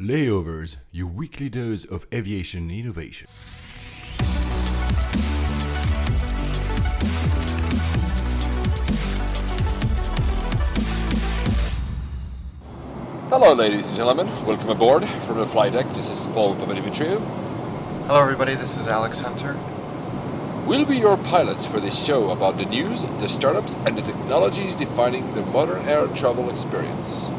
Layovers, your weekly dose of aviation innovation. Hello ladies and gentlemen, welcome aboard from the flight deck. This is Paul Papadimitriou. Hello everybody, this is Alex Hunter. We'll be your pilots for this show about the news, the startups and the technologies defining the modern air travel experience.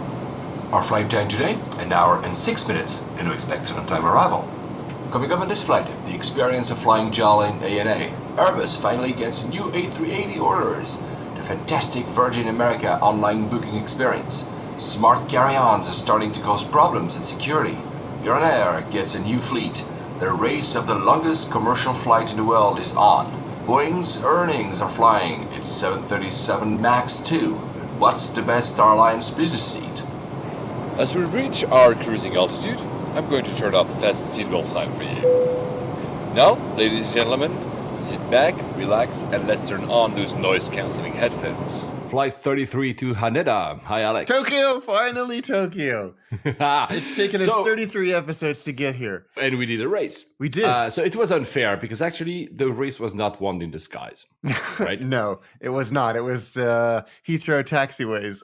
Our flight time today, 1 hour and 6 minutes, and we expect an on-time arrival. Coming up on this flight, the experience of flying JAL and ANA. Airbus finally gets new A380 orders. The fantastic Virgin America online booking experience. Smart carry-ons are starting to cause problems in security. IranAir gets a new fleet. The race of the longest commercial flight in the world is on. Boeing's earnings are flying. It's 737 MAX 2. What's the best airline's business seat? As we reach our cruising altitude, I'm going to turn off the fasten seatbelt sign for you. Now, ladies and gentlemen, sit back, relax, and let's turn on those noise-cancelling headphones. Flight 33 to Haneda. Hi, Alex. Tokyo, finally Tokyo. It's taken us 33 episodes to get here. And we did a race. We did. So it was unfair because actually the race was not won in the skies, right? No, it was not. It was Heathrow taxiways.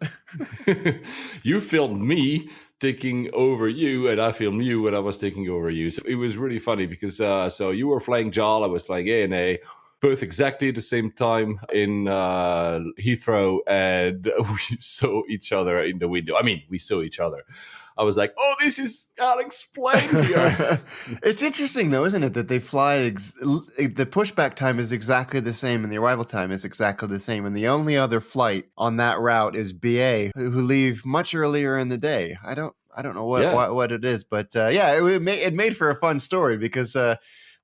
You filmed me taking over you, and I filmed you when I was taking over you. So it was really funny because so you were flying JAL, I was flying ANA. Both exactly the same time in Heathrow, and we saw each other in the window. I mean, we saw each other. I was like, oh, this is Alex playing here. It's interesting, though, isn't it, that they fly, the pushback time is exactly the same and the arrival time is exactly the same. And the only other flight on that route is BA, who leave much earlier in the day. I don't know what it is, but it made for a fun story because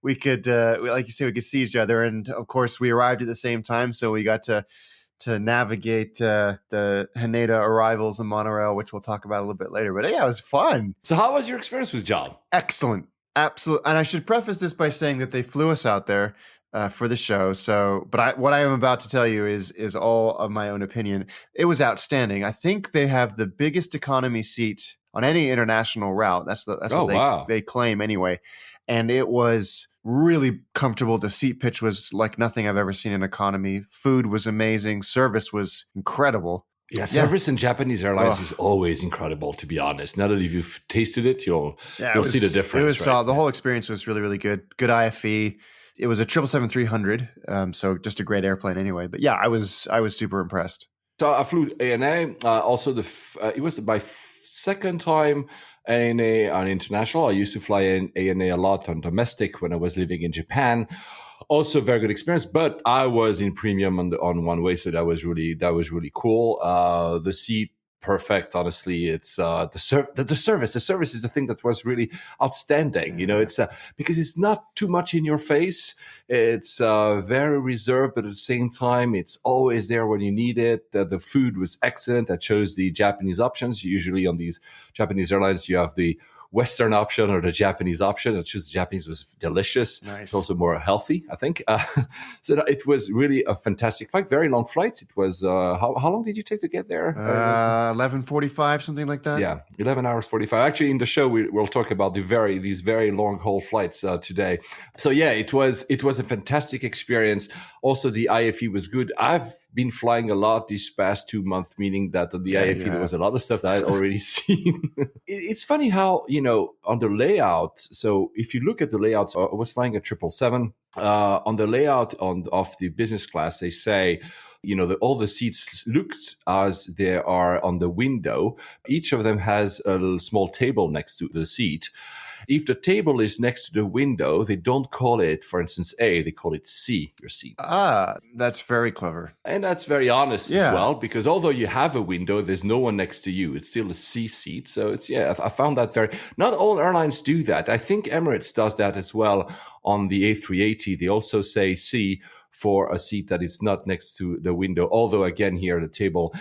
we could, like you say, we could see each other. And of course, we arrived at the same time. So we got to navigate the Haneda arrivals in monorail, which we'll talk about a little bit later. But yeah, it was fun. So how was your experience with JAL? Excellent. Absolutely. And I should preface this by saying that they flew us out there for the show. So, but what I am about to tell you is all of my own opinion. It was outstanding. I think they have the biggest economy seat on any international route. That's what they claim anyway. And it was really comfortable. The seat pitch was like nothing I've ever seen in economy. Food was amazing. Service was incredible. Yeah, service in Japanese airlines is always incredible, to be honest. Now that if you've tasted it, you'll see the difference. The whole experience was really, really good. Good IFE. It was a 777-300, so just a great airplane anyway. But yeah, I was super impressed. So I flew ANA. Also, it was my second time ANA on international. I used to fly in ANA a lot on domestic when I was living in Japan. Also, very good experience. But I was in premium on one way, so that was really cool. The seat, perfect. Honestly, it's the service. The service is the thing that was really outstanding. You know, it's because it's not too much in your face. It's very reserved, but at the same time, it's always there when you need it. The food was excellent. I chose the Japanese options. Usually on these Japanese airlines, you have the Western option or the Japanese option. I chose the Japanese. Was delicious. Nice. It's also more healthy, I think. So it was really a fantastic flight. Very long flights. It was how long did you take to get there? 11:45, something like that. Yeah, 11 hours 45. Actually, in the show we'll talk about these very long haul flights today. So yeah, it was a fantastic experience. Also, the IFE was good. I've been flying a lot these past 2 months, meaning that on the IFE there was a lot of stuff that I'd already seen. It's funny how, on the layout, so if you look at the layouts, I was flying a 777. On the layout of the business class, they say, all the seats looked as they are on the window. Each of them has a little small table next to the seat. If the table is next to the window, they don't call it, for instance, A, they call it C, your seat. Ah, that's very clever. And that's very honest as well, because although you have a window, there's no one next to you. It's still a C seat. So I found that not all airlines do that. I think Emirates does that as well on the A380. They also say C for a seat that is not next to the window. Although, again, here at the table,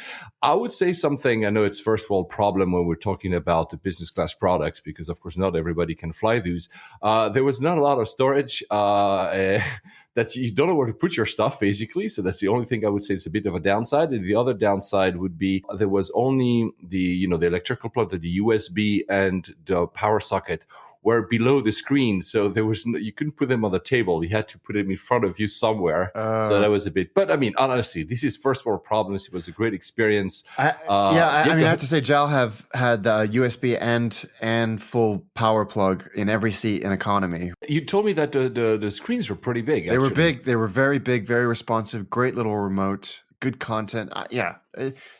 I would say something. I know it's first world problem when we're talking about the business class products, because, of course, not everybody can fly those. There was not a lot of storage. that you don't know where to put your stuff, basically. So that's the only thing I would say is a bit of a downside. And the other downside would be there was only the electrical plug, the USB and the power socket were below the screen. So there was you couldn't put them on the table. You had to put them in front of you somewhere. So that was a bit, but I mean, honestly, this is first world problems. It was a great experience. I have to say JAL have had USB and full power plug in every seat in economy. You told me that the screens were pretty big. They were big. They were very big, very responsive, great little remote, good content.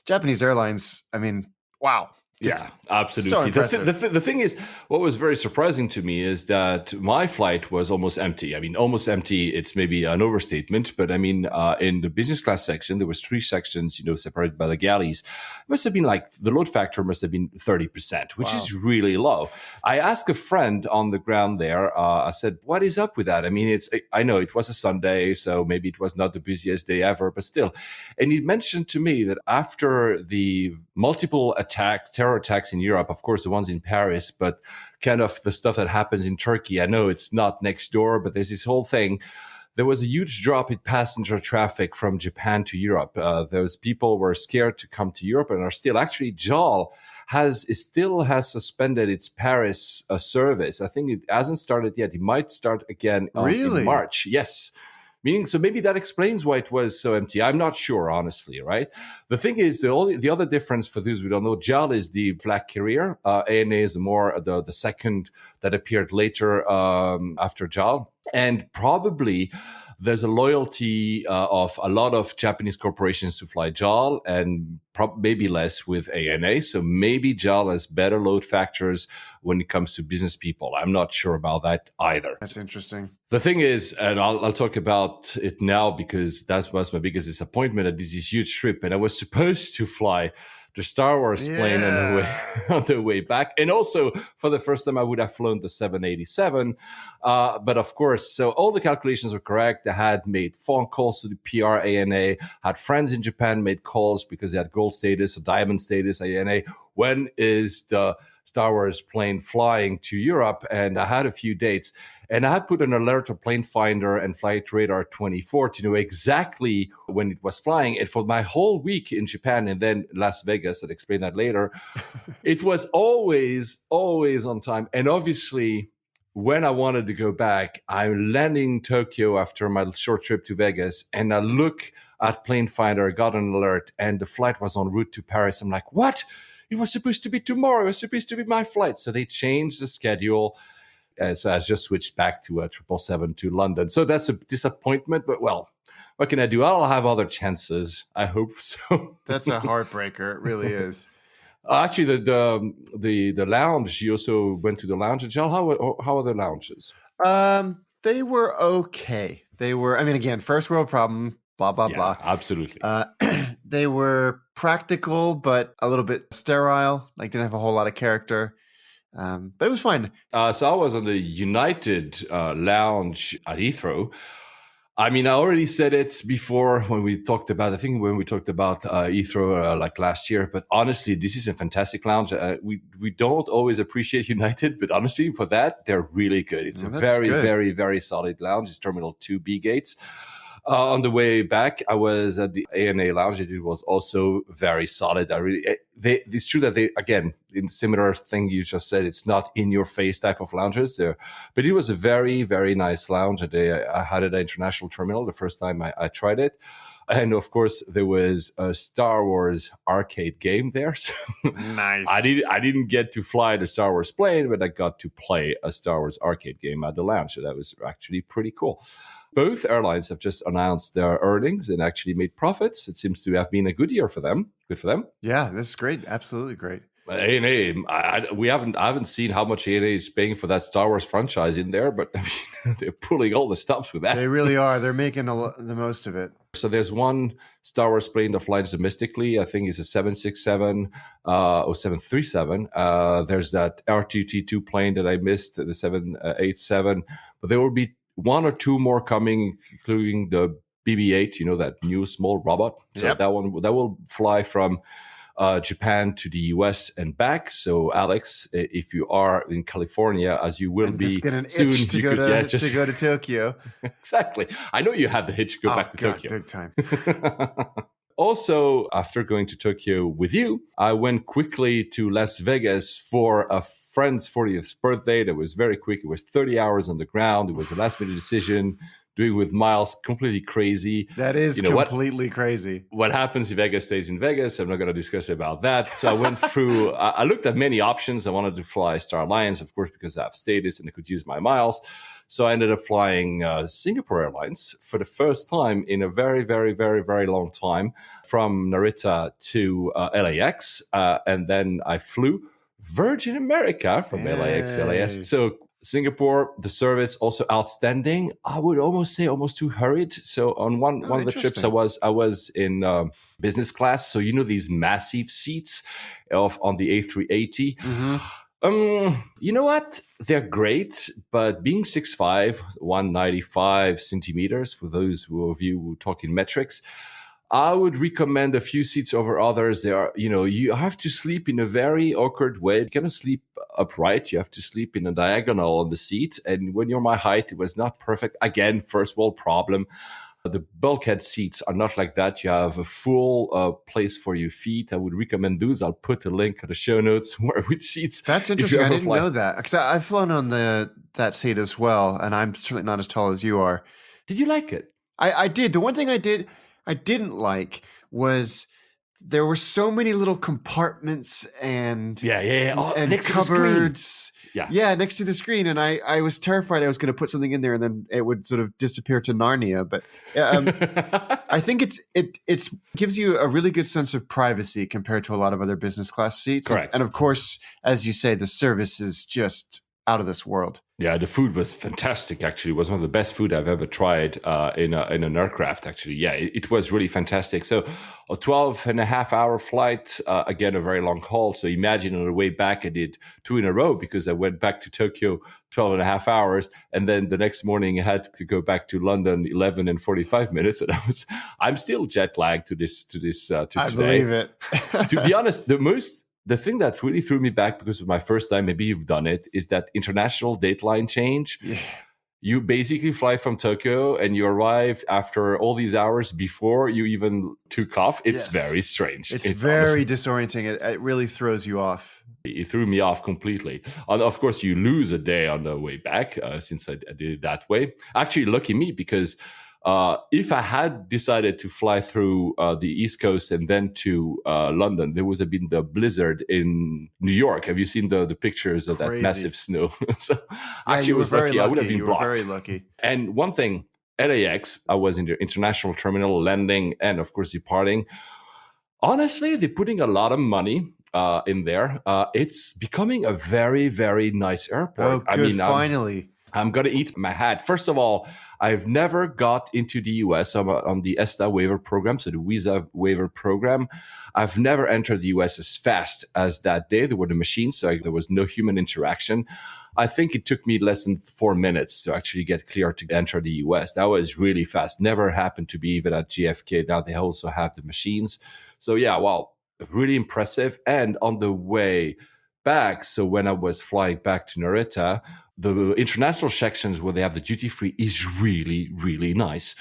Japanese Airlines, I mean, wow. Yeah, absolutely. So the thing is, what was very surprising to me is that my flight was almost empty. I mean, almost empty. It's maybe an overstatement, but I mean, in the business class section, there was 3 sections, separated by the galleys. It must have been the load factor must have been 30%, which is really low. I asked a friend on the ground there. I said, "What is up with that?" I mean, I know it was a Sunday, so maybe it was not the busiest day ever, but still. And he mentioned to me that after the multiple terror attacks in Europe, of course, the ones in Paris, but kind of the stuff that happens in Turkey. I know it's not next door, but there's this whole thing. There was a huge drop in passenger traffic from Japan to Europe. Those people were scared to come to Europe and are still. Actually, JAL still has suspended its Paris service. I think it hasn't started yet. It might start again in March. Yes. Meaning, so maybe that explains why it was so empty. I'm not sure, honestly, right? The thing is, the other difference for those who don't know, JAL is the flag carrier. ANA is the second that appeared later after JAL. And probably there's a loyalty of a lot of Japanese corporations to fly JAL and maybe less with ANA. So maybe JAL has better load factors when it comes to business people. I'm not sure about that either. That's interesting. The thing is, and I'll talk about it now because that was my biggest disappointment at this huge trip. And I was supposed to fly the Star Wars plane on the way back. And also, for the first time, I would have flown the 787. But of course, so all the calculations were correct. I had made phone calls to the PR ANA, had friends in Japan made calls because they had gold status or diamond status ANA. When is the Star Wars plane flying to Europe? And I had a few dates. And I had put an alert on Plane Finder and Flight Radar 24 to know exactly when it was flying. And for my whole week in Japan and then Las Vegas, I'll explain that later, it was always on time. And obviously, when I wanted to go back, I'm landing Tokyo after my short trip to Vegas. And I look at Plane Finder, got an alert, and the flight was en route to Paris. I'm like, what? It was supposed to be tomorrow. It was supposed to be my flight. So they changed the schedule. So I just switched back to 777 to London. So that's a disappointment, but well, what can I do? I'll have other chances. I hope so. That's a heartbreaker. It really is. Actually, the lounge. You also went to the lounge at JAL. How are the lounges? They were okay. They were. I mean, again, first world problem. Blah blah blah. Absolutely. They were practical, but a little bit sterile. Didn't have a whole lot of character. But it was fine. So I was on the United lounge at Heathrow. I mean, I already said it before when we talked about, Heathrow last year. But honestly, this is a fantastic lounge. We don't always appreciate United, but honestly, for that, they're really good. It's a very, very, very solid lounge. It's Terminal 2B gates. On the way back, I was at the ANA lounge. It was also very solid. It's true that they, again, in similar thing you just said, it's not in your face type of lounges there, but it was a very, very nice lounge. I had it at International Terminal the first time I tried it. And of course, there was a Star Wars arcade game there. So nice. I didn't get to fly the Star Wars plane, but I got to play a Star Wars arcade game at the lounge. So that was actually pretty cool. Both airlines have just announced their earnings and actually made profits. It seems to have been a good year for them. Good for them. Yeah, this is great. Absolutely great. ANA, I haven't seen how much ANA is paying for that Star Wars franchise in there, but I mean, they're pulling all the stops with that. They really are. They're making the most of it. So there's one Star Wars plane that flies domestically. I think it's a 767 or 737. There's that R2-T2 plane that I missed, the 787. But there will be one or two more coming, including the BB-8, that new small robot. So that will fly from Japan to the US and back. So, Alex, if you are in California, as you will I'm be just get an soon, itch to you go could, to, yeah, just to go to Tokyo. exactly. I know you have the hitch to go back to God, Tokyo. big time. Also, after going to Tokyo with you, I went quickly to Las Vegas for a friend's 40th birthday. That was very quick. It was 30 hours on the ground. It was a last minute decision, doing with miles, completely crazy. That is You know completely crazy. what happens if Vegas stays in Vegas? I'm not going to discuss about that. So I went through, I looked at many options. I wanted to fly Star Alliance, of course, because I have status and I could use my miles. So I ended up flying Singapore Airlines for the first time in a very, very, very, very long time from Narita to LAX. And then I flew Virgin America from LAX to Yay. LAX. So Singapore, the service also outstanding. I would almost say almost too hurried. So on one of the trips, I was in business class. So you know these massive seats on the A380. Mm-hmm. You know what? They're great, but being 6'5", 195 centimeters, for those of you who talk in metrics, I would recommend a few seats over others. They are, you have to sleep in a very awkward way. You cannot sleep upright. You have to sleep in a diagonal on the seat. And when you're my height, it was not perfect. Again, first world problem. The bulkhead seats are not like that. You have a full place for your feet. I would recommend those. I'll put a link in the show notes which seats. That's interesting. I didn't know that because I've flown on that seat as well, and I'm certainly not as tall as you are. Did you like it? I did. The one thing I didn't like was there were so many little compartments and and next cupboards. To the screen. Next to the screen, and I was terrified I was going to put something in there and then it would sort of disappear to Narnia. But I think it gives you a really good sense of privacy compared to a lot of other business class seats. Correct. And of course, as you say, the service is just out of this world. Yeah, the food was fantastic, actually. It was one of the best food I've ever tried in an aircraft, actually. Yeah, it was really fantastic. So a 12-and-a-half-hour flight, again, a very long haul. So imagine on the way back, I did 2 in a row because I went back to Tokyo 12 and a half hours. And then the next morning, I had to go back to London 11 and 45 minutes. And I'm still jet lagged to today. I believe it. To be honest, the thing that really threw me back because of my first time, maybe you've done it, is that international dateline change. Yeah. You basically fly from Tokyo and you arrive after all these hours before you even took off. It's very strange. It's very disorienting. It really throws you off. It threw me off completely. And of course, you lose a day on the way back since I did it that way. Actually, lucky me, because if I had decided to fly through the East Coast and then to London, there would have been the blizzard in New York. Have you seen the pictures of that massive snow? So actually, I was lucky. I would have been blocked. You were very lucky. And one thing, LAX, I was in the international terminal landing and, of course, departing. Honestly, they're putting a lot of money in there. It's becoming a very, very nice airport. Oh, good. Finally. I'm going to eat my hat. First of all, I've never got into the US. I'm on the ESTA waiver program, so the visa waiver program. I've never entered the US as fast as that day. There were the machines, so there was no human interaction. I think it took me less than 4 minutes to actually get clear to enter the US. That was really fast. Never happened to be even at JFK. Now they also have the machines. So yeah, well, really impressive. And on the way back, so when I was flying back to Narita, the international sections where they have the duty free is really, really nice.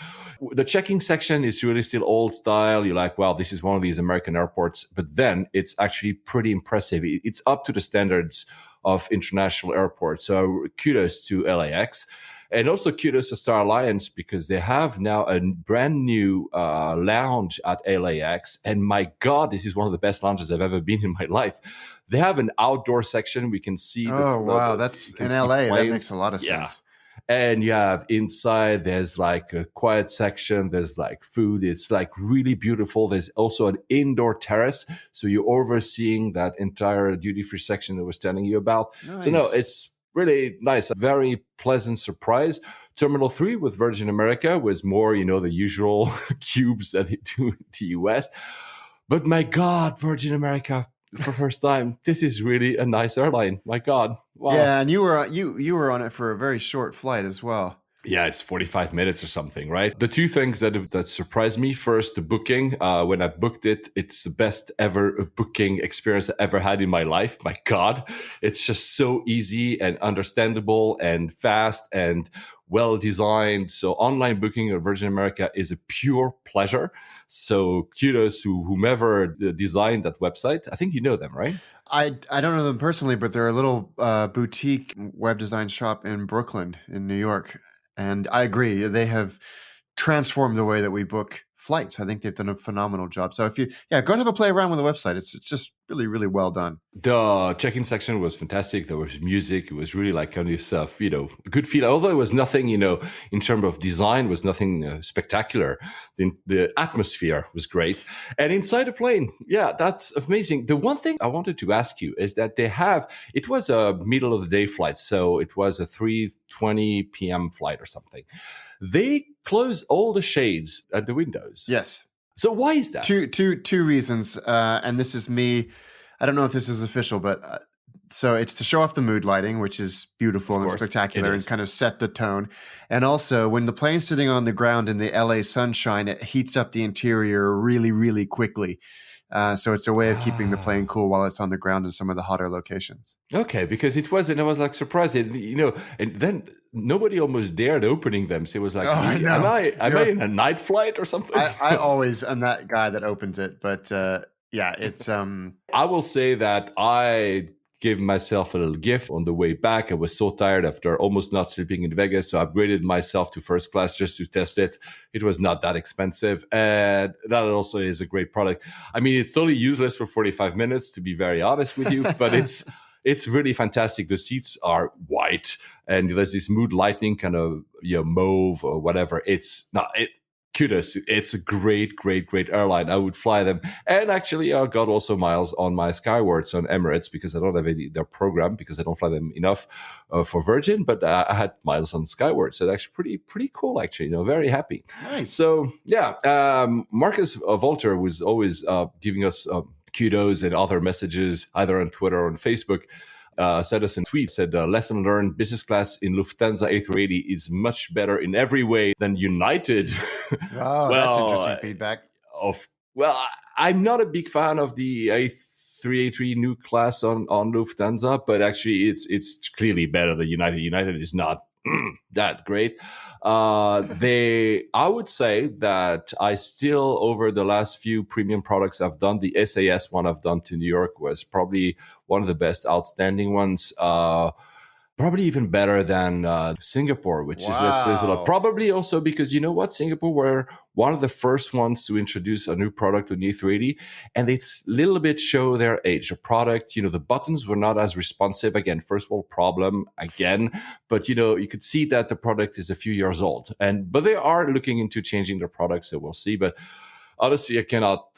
The checking section is really still old style. You're like, wow, this is one of these American airports. But then it's actually pretty impressive. It's up to the standards of international airports. So kudos to LAX. And also kudos to Star Alliance because they have now a brand new lounge at LAX. And my God, this is one of the best lounges I've ever been in my life. They have an outdoor section. We can see. Wow. That's in LA. That makes a lot of sense. And you have inside, there's like a quiet section. There's like food. It's like really beautiful. There's also an indoor terrace. So you're overseeing that entire duty-free section that I was telling you about. Nice. So no, it's really nice. A very pleasant surprise. Terminal 3 with Virgin America was more, the usual cubes that they do in the US. But my God, Virgin America, for first time, this is really a nice airline. My God. Wow. Yeah, and you were on it for a very short flight as well. Yeah, it's 45 minutes or something, right? The two things that surprised me: first, the booking. When I booked it, it's the best ever booking experience I ever had in my life. My God, it's just so easy and understandable and fast and well designed. So online booking at Virgin America is a pure pleasure. So kudos to whomever designed that website. I think you know them, right? I don't know them personally, but they're a little boutique web design shop in Brooklyn, in New York. And I agree, they have transformed the way that we book flights. I think they've done a phenomenal job. So go and have a play around with the website. It's just really, really well done. The check-in section was fantastic. There was music. It was really like kind of stuff, a good feel. Although it was nothing, in terms of design, was nothing spectacular. The atmosphere was great. And inside the plane, yeah, that's amazing. The one thing I wanted to ask you is that it was a middle of the day flight. So it was a 3:20 p.m. flight or something. They close all the shades at the windows. Yes. So why is that? Two reasons. And this is me. I don't know if this is official, but so it's to show off the mood lighting, which is beautiful and spectacular and kind of set the tone. And also, when the plane's sitting on the ground in the LA sunshine, it heats up the interior really, really quickly. So it's a way of keeping the plane cool while it's on the ground in some of the hotter locations. Okay, because it was, and I was like surprised, and then nobody almost dared opening them. So it was like, am I in a night flight or something? I always am that guy that opens it, but yeah, it's. I will say that I gave myself a little gift on the way back. I was so tired after almost not sleeping in Vegas, so I upgraded myself to first class just to test it. It was not that expensive, and that also is a great product. I mean, it's totally useless for 45 minutes, to be very honest with you, but it's really fantastic. The seats are white, and there's this mood lighting kind of mauve or whatever. Kudos. It's a great, great, great airline. I would fly them. And actually, I got also miles on my Skywards on Emirates because I don't have their program because I don't fly them enough for Virgin. But I had miles on Skywards. So that's actually pretty cool, actually. Very happy. Nice. So, yeah, Marcus Volter was always giving us kudos and other messages, either on Twitter or on Facebook. Sent us a tweet, said, lesson learned, business class in Lufthansa A380 is much better in every way than United. Oh, that's interesting feedback. I'm not a big fan of the A380 new class on Lufthansa, but actually it's clearly better than United. United is not that great. I would say that I still, over the last few premium products I've done, the SAS one I've done to New York was probably one of the best outstanding ones. Probably even better than Singapore, which is what says a lot. Probably also because, Singapore were one of the first ones to introduce a new product on E380, and they little bit show their age. The product, the buttons were not as responsive. Again, first world problem again, but you could see that the product is a few years old, but they are looking into changing their product, so we'll see. But honestly, I cannot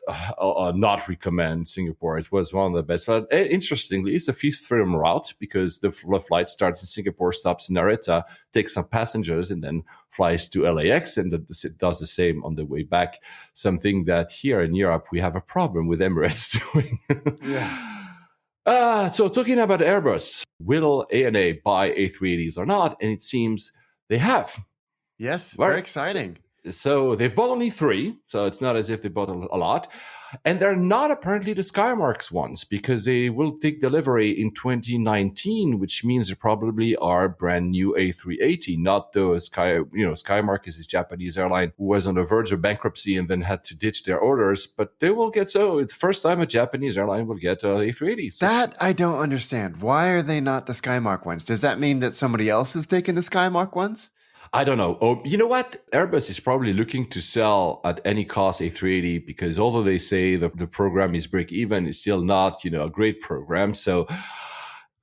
not recommend Singapore. It was one of the best. But interestingly, it's a fifth-freedom route because the flight starts in Singapore, stops in Narita, takes some passengers, and then flies to LAX, and it does the same on the way back. Something that here in Europe, we have a problem with Emirates doing. Yeah. So talking about Airbus, will ANA buy A380s or not? And it seems they have. Yes, very exciting. So they've bought only 3, so it's not as if they bought a lot. And they're not apparently the Skymarks ones because they will take delivery in 2019, which means they probably are brand new A380, not the Skymark is this Japanese airline who was on the verge of bankruptcy and then had to ditch their orders. But they will get, it's the first time a Japanese airline will get A380. So that I don't understand. Why are they not the Skymark ones? Does that mean that somebody else has taken the Skymark ones? I don't know. Oh, you know what? Airbus is probably looking to sell at any cost A380 because although they say the program is break even, it's still not, a great program. So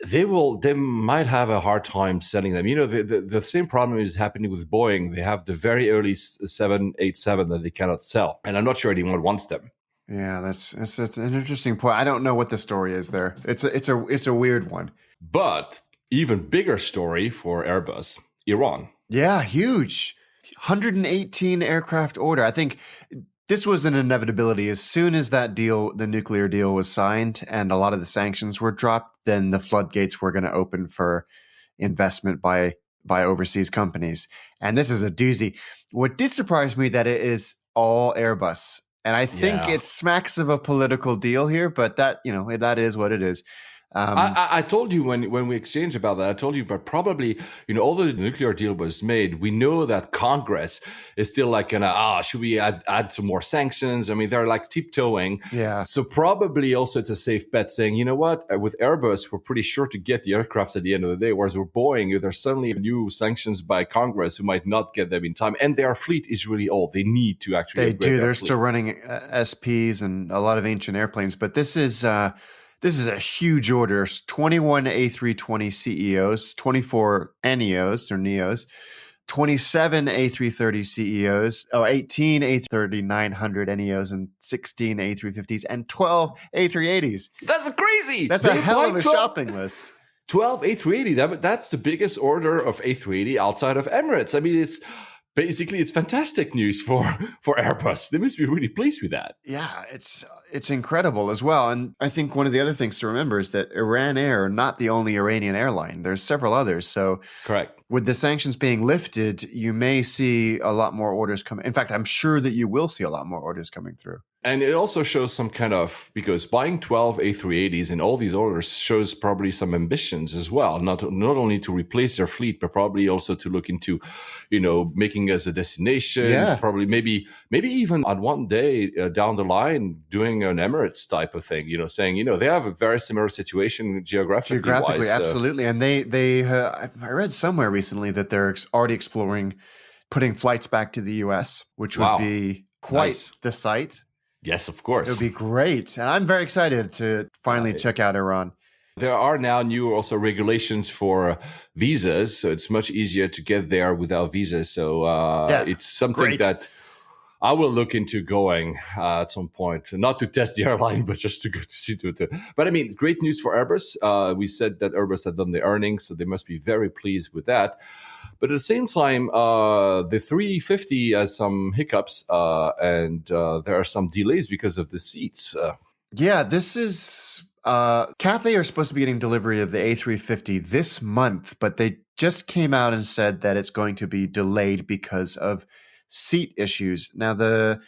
they might have a hard time selling them. The same problem is happening with Boeing. They have the very early 787 that they cannot sell, and I'm not sure anyone wants them. Yeah, that's an interesting point. I don't know what the story is there. It's a weird one. But even bigger story for Airbus, Iran. Yeah, huge. 118 aircraft order. I think this was an inevitability. As soon as that deal, the nuclear deal was signed and a lot of the sanctions were dropped, then the floodgates were going to open for investment by by overseas companies. And this is a doozy. What did surprise me that it is all Airbus. And I think it smacks of a political deal here, but that, that is what it is. I told you when we exchanged about that, I told you, but probably, although the nuclear deal was made, we know that Congress is still like, should we add some more sanctions? I mean, they're like tiptoeing. Yeah. So probably also it's a safe bet saying, you know what, with Airbus, we're pretty sure to get the aircraft at the end of the day, whereas with Boeing, there's suddenly new sanctions by Congress who might not get them in time. And their fleet is really old. They need to actually They do. They're fleet. Still running SPs and a lot of ancient airplanes, but this is a huge order. 21 A320 CEOs, 24 NEOs or NEOs, 27 A330 CEOs, 18 A3900 NEOs, and 16 A350s, and 12 A380s. That's crazy. That's a hell of a shopping list. 12 A380. That's the biggest order of A380 outside of Emirates. I mean, it's fantastic news for Airbus. They must be really pleased with that. Yeah, it's incredible as well. And I think one of the other things to remember is that IranAir, not the only Iranian airline. There's several others. So correct. With the sanctions being lifted, you may see a lot more orders coming. In fact, I'm sure that you will see a lot more orders coming through. And it also shows some kind of, because buying 12 A380s and all these orders shows probably some ambitions as well, not only to replace their fleet, but probably also to look into, making us a destination, probably maybe even on one day down the line doing an Emirates type of thing, saying, they have a very similar situation geographically wise, absolutely. And they I read somewhere recently that they're already exploring putting flights back to the US, which would be quite the sight. Yes, of course. It would be great. And I'm very excited to finally check out Iran. There are now new also regulations for visas. So it's much easier to get there without visas. So it's something that I will look into going at some point. Not to test the airline, but just to go to see to it. But I mean, it's great news for Airbus. We said that Airbus had done the earnings, so they must be very pleased with that. But at the same time, the 350 has some hiccups, and there are some delays because of the seats. This is Cathay are supposed to be getting delivery of the A350 this month, but they just came out and said that it's going to be delayed because of seat issues. Now,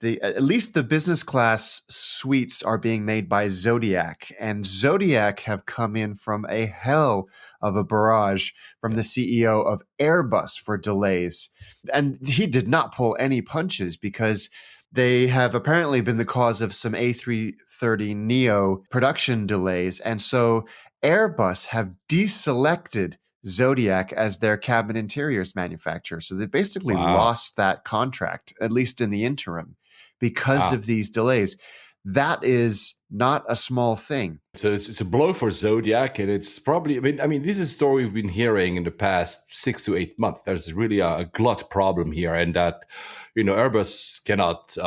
at least the business class suites are being made by Zodiac, and Zodiac have come in from a hell of a barrage from the CEO of Airbus for delays. And he did not pull any punches because they have apparently been the cause of some A330 Neo production delays. And so Airbus have deselected Zodiac as their cabin interiors manufacturer. So they basically lost that contract, at least in the interim, because of these delays. That is not a small thing. So it's a blow for Zodiac, and it's probably, I mean, this is a story we've been hearing in the past 6 to 8 months. There's really a glut problem here, and that, Airbus cannot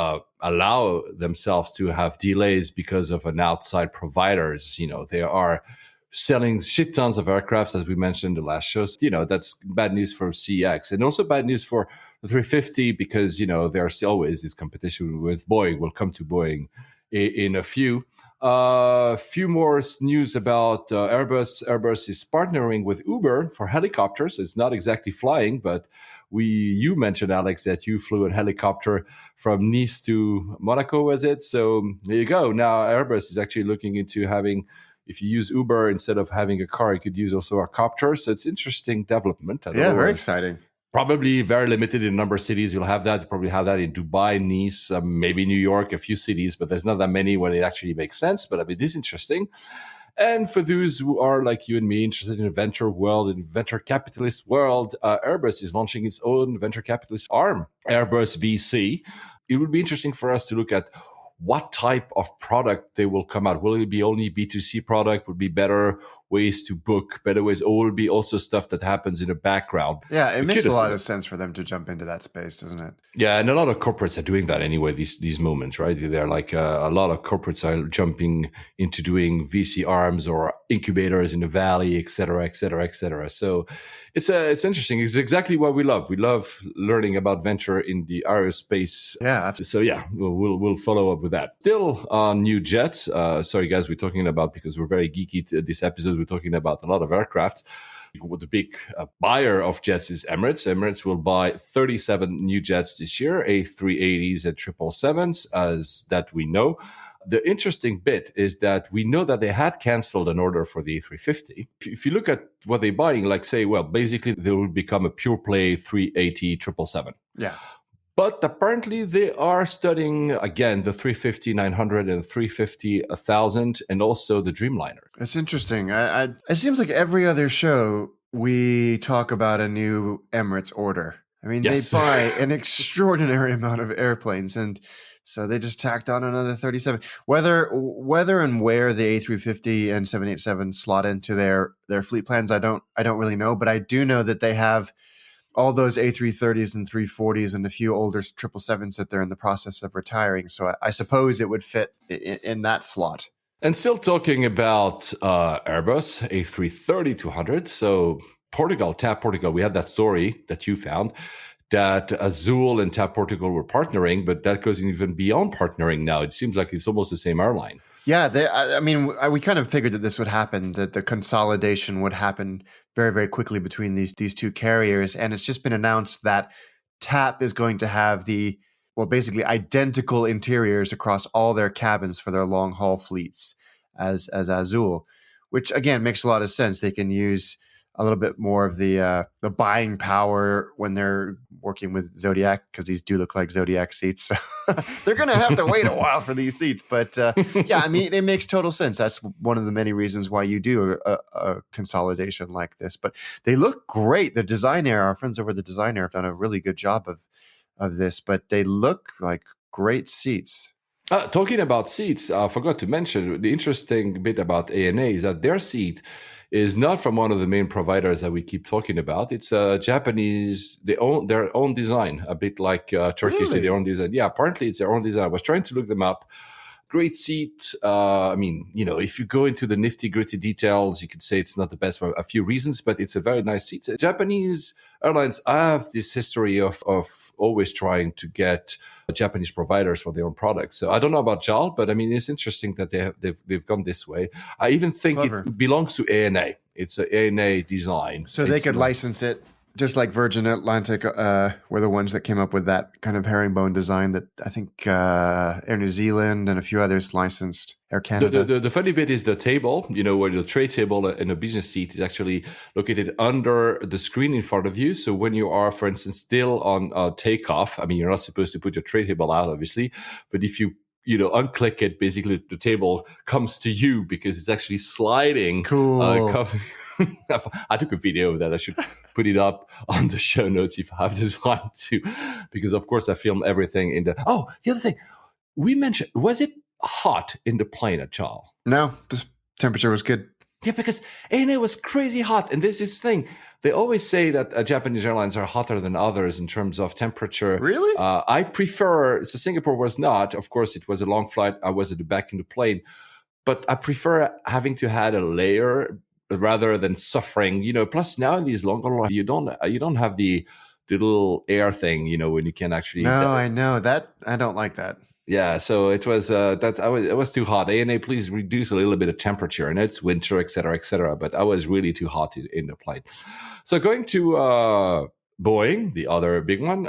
allow themselves to have delays because of an outside providers. They are selling shit tons of aircrafts, as we mentioned in the last shows. That's bad news for CX, and also bad news for the 350 because, there's always this competition with Boeing. We'll come to Boeing in a few. Few more news about Airbus. Airbus is partnering with Uber for helicopters. It's not exactly flying, but you mentioned, Alex, that you flew a helicopter from Nice to Monaco, was it? So there you go. Now Airbus is actually looking into having, if you use Uber instead of having a car, you could use also a copter. So it's interesting development. Very exciting. Probably very limited in number of cities. You'll have that. You probably have that in Dubai, Nice, maybe New York, a few cities, but there's not that many when it actually makes sense. But I mean, this is interesting. And for those who are like you and me, interested in a venture world, in venture capitalist world, Airbus is launching its own venture capitalist arm, Airbus VC. It would be interesting for us to look at what type of product they will come out. Will it be only B2C product? Will it be better ways to book, better ways, or will it be also stuff that happens in the background? Yeah, it makes a lot of sense for them to jump into that space, doesn't it? Yeah, and a lot of corporates are doing that anyway, these moments, right? They're like a lot of corporates are jumping into doing VC arms or incubators in the valley, et cetera, et cetera, et cetera. So it's interesting. It's exactly what we love. We love learning about venture in the aerospace. Yeah, absolutely. So yeah, we'll follow up with that. Still on new jets. Sorry guys, we're talking about, because we're very geeky this episode, we're talking about a lot of aircrafts. the big buyer of jets is Emirates. Emirates will buy 37 new jets this year, A380s and 777s, as that we know. The interesting bit is that we know that they had canceled an order for the A350. If you look at what they're buying, like say, well, basically they will become a pure play 380, 777. Yeah. But apparently they are studying, again, the 350-900 and 350-1000 and also the Dreamliner. It's interesting. It seems like every other show we talk about a new Emirates order. I mean, Yes. they buy an extraordinary amount of airplanes, and so they just tacked on another 37. Whether and where the A350 and 787 slot into their fleet plans, I don't really know, but I do know that they have all those A330s and 340s and a few older 777s that they're in the process of retiring. So I suppose it would fit in that slot. And still talking about Airbus, A330-200. So Portugal, TAP Portugal, we had that story that you found that Azul and TAP Portugal were partnering, but that goes even beyond partnering now. It seems like it's almost the same airline. Yeah, we kind of figured that this would happen, that the consolidation would happen very, very quickly between these two carriers. And it's just been announced that TAP is going to have basically identical interiors across all their cabins for their long haul fleets as Azul, which again makes a lot of sense. They can use a little bit more of the buying power when they're working with Zodiac, because these do look like Zodiac seats. So they're going to have to wait a while for these seats. But yeah, I mean, it makes total sense. That's one of the many reasons why you do a consolidation like this. But they look great. The DesignAir, our friends over at the DesignAir have done a really good job of this, but they look like great seats. Talking about seats, I forgot to mention the interesting bit about ANA is that their seat is not from one of the main providers that we keep talking about. It's a Japanese, their own design, a bit like Turkish Really? did their own design. Yeah, apparently it's their own design. I was trying to look them up. Great seat. I mean, if you go into the nifty gritty details, you could say it's not the best for a few reasons, but it's a very nice seat. Japanese airlines have this history of always trying to get Japanese providers for their own products. So I don't know about JAL, but I mean, it's interesting that they've gone this way. I even think Clever. It belongs to ANA. It's an ANA design. So they could license it, just like Virgin Atlantic were the ones that came up with that kind of herringbone design that I think Air New Zealand and a few others licensed. Air Canada. The funny bit is the table, where the tray table in a business seat is actually located under the screen in front of you. So when you are, for instance, still on takeoff, I mean, you're not supposed to put your tray table out, obviously, but if you unclick it, basically the table comes to you because it's actually sliding. Cool. I took a video of that. I should put it up on the show notes if I have the time to, because of course I film everything in the. Oh, the other thing we mentioned, was it hot in the plane at JAL? No, the temperature was good. Yeah, because ANA was crazy hot. And there's this thing. They always say that Japanese airlines are hotter than others in terms of temperature. Really? I prefer, so Singapore was not. Of course, it was a long flight. I was at the back in the plane. But I prefer having to add a layer rather than suffering. Plus now in these longer flights, you don't have the little air thing, when you can actually. No, I know that. I don't like that. Yeah, so it was it was too hot. ANA, please reduce a little bit of temperature. And it's winter, et cetera, but I was really too hot in the plane. So going to Boeing, the other big one.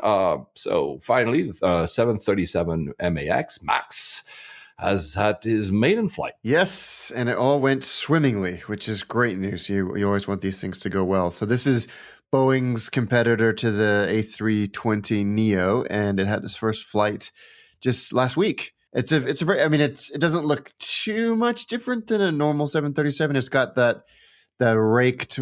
So finally, 737 MAX has had his maiden flight. Yes, and it all went swimmingly, which is great news. You always want these things to go well. So this is Boeing's competitor to the A320neo, and it had its first flight just last week. It doesn't look too much different than a normal 737. It's got the raked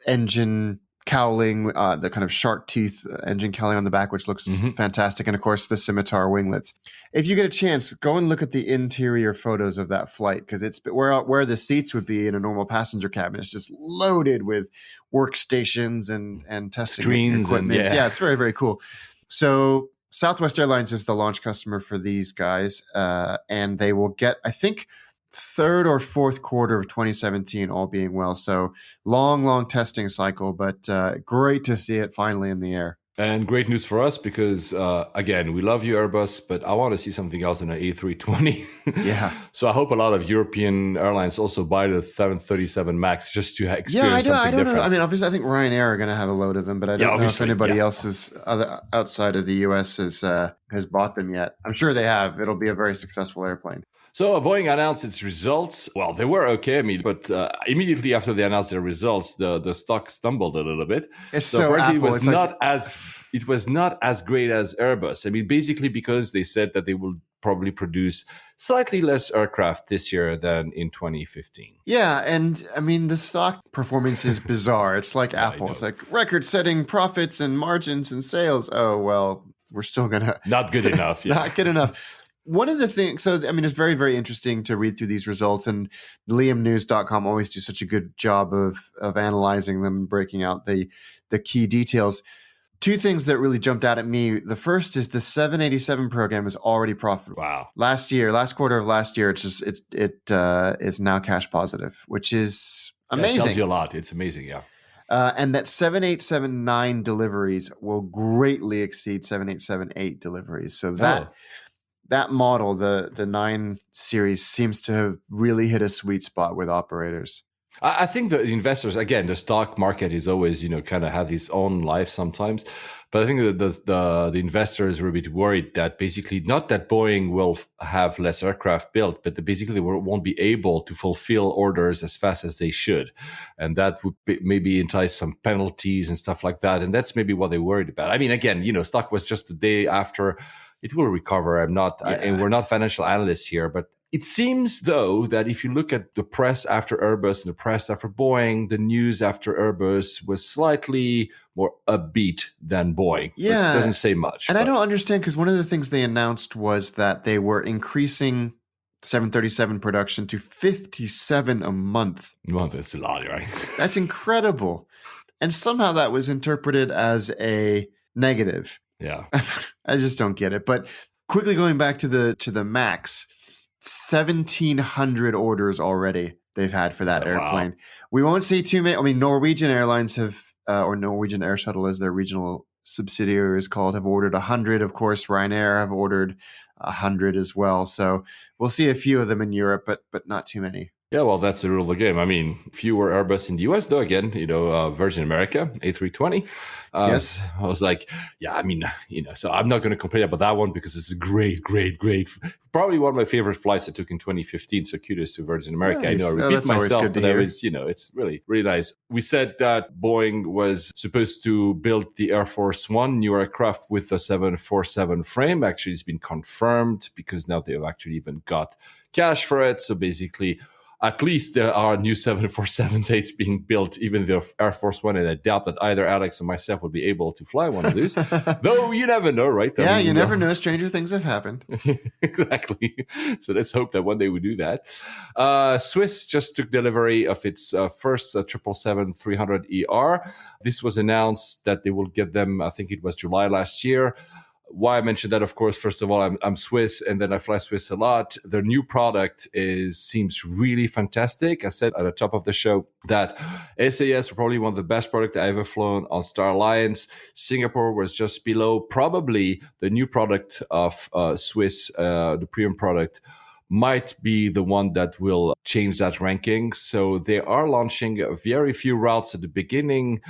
engine cowling, the kind of shark teeth engine cowling on the back, which looks fantastic. And of course, the scimitar winglets. If you get a chance, go and look at the interior photos of that flight, because it's where the seats would be in a normal passenger cabin. It's just loaded with workstations and testing screens equipment. And, yeah, it's very, very cool. So Southwest Airlines is the launch customer for these guys, and they will get, I think, third or fourth quarter of 2017, all being well. So long testing cycle, but great to see it finally in the air. And great news for us because, again, we love you, Airbus, but I want to see something else in an A320. Yeah. So I hope a lot of European airlines also buy the 737 MAX just to experience something I don't different. know. I mean, obviously, I think RyanAir are going to have a load of them, but I don't know if anybody else is outside of the US has bought them yet. I'm sure they have. It'll be a very successful airplane. So Boeing announced its results. Well, they were okay, but immediately after they announced their results, the stock stumbled a little bit. Apparently it was not as great as Airbus. I mean, basically because they said that they will probably produce slightly less aircraft this year than in 2015. Yeah, and I mean, the stock performance is bizarre. It's like Apple. It's like record-setting profits and margins and sales. Oh, well, we're still going to... Not good enough. Yeah. Not good enough. One of the things, so I mean, it's very, very interesting to read through these results, and liamnews.com always do such a good job of analyzing them and breaking out the key details. Two things that really jumped out at me. The first is the 787 program is already profitable. Wow. Last quarter of last year, it is now cash positive, which is amazing. It tells you a lot. It's amazing, yeah. And that 787-9 deliveries will greatly exceed 787-8 deliveries. So that model, the 9 series, seems to have really hit a sweet spot with operators. I think the investors, again, the stock market is always, kind of have its own life sometimes. But I think that the investors were a bit worried that basically not that Boeing will have less aircraft built, but that basically they won't be able to fulfill orders as fast as they should. And that would maybe entice some penalties and stuff like that. And that's maybe what they worried about. I mean, again, stock was just the day after. It will recover. And we're not financial analysts here, but it seems, though, that if you look at the press after Airbus and the press after Boeing, the news after Airbus was slightly more upbeat than Boeing. Yeah. It doesn't say much. And I don't understand, because one of the things they announced was that they were increasing 737 production to 57 a month. Well, that's a lot, right? That's incredible. And somehow that was interpreted as a negative. Yeah. I just don't get it. But quickly going back to the MAX, 1,700 orders already they've had for that airplane. Wow. We won't see too many. I mean, Norwegian Airlines have, or Norwegian Air Shuttle as their regional subsidiary is called, have ordered 100. Of course, RyanAir have ordered 100 as well. So we'll see a few of them in Europe, but not too many. Yeah, well, that's the rule of the game. I mean, fewer Airbus in the US, though, again, Virgin America, A320. Yes. I was like, yeah, I mean, so I'm not going to complain about that one because it's a great, probably one of my favorite flights I took in 2015. So kudos to Virgin America. Nice. I know I repeat myself, but that was, it's really, really nice. We said that Boeing was supposed to build the Air Force One new aircraft with a 747 frame. Actually, it's been confirmed because now they've actually even got cash for it. So basically, at least there are new 747-8s being built, even the Air Force One, and I doubt that either Alex or myself would be able to fly one of those. Though you never know, right? Yeah, you never know. Stranger things have happened. Exactly. So let's hope that one day we do that. Swiss just took delivery of its first 777-300ER. This was announced that they will get them, I think it was July last year. Why I mentioned that, of course, first of all, I'm Swiss, and then I fly Swiss a lot. Their new product seems really fantastic. I said at the top of the show that SAS were probably one of the best products I ever flown on Star Alliance. Singapore was just below. Probably the new product of Swiss, the premium product, might be the one that will change that ranking. So they are launching very few routes at the beginning.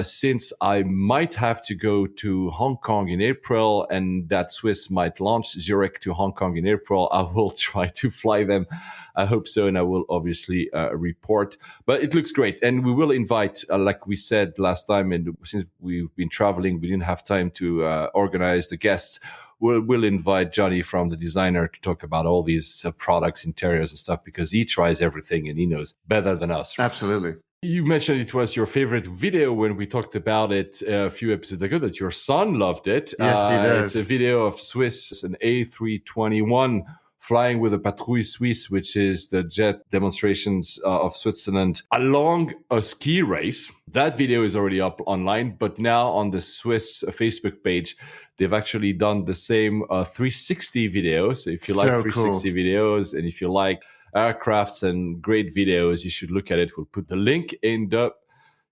Since I might have to go to Hong Kong in April and that Swiss might launch Zurich to Hong Kong in April, I will try to fly them. I hope so, and I will obviously report. But it looks great, and we will invite, like we said last time, and since we've been traveling, we didn't have time to organize the guests. We'll invite Johnny from the designer to talk about all these products, interiors and stuff, because he tries everything and he knows better than us. Absolutely. You mentioned it was your favorite video when we talked about it a few episodes ago, that your son loved it. Yes, he does. It's a video of Swiss, an A321 flying with a Patrouille Suisse, which is the jet demonstrations of Switzerland, along a ski race. That video is already up online, but now on the Swiss Facebook page, they've actually done the same 360 video. So if you like 360 videos, and if you like aircrafts and great videos, you should look at it. We'll put the link in the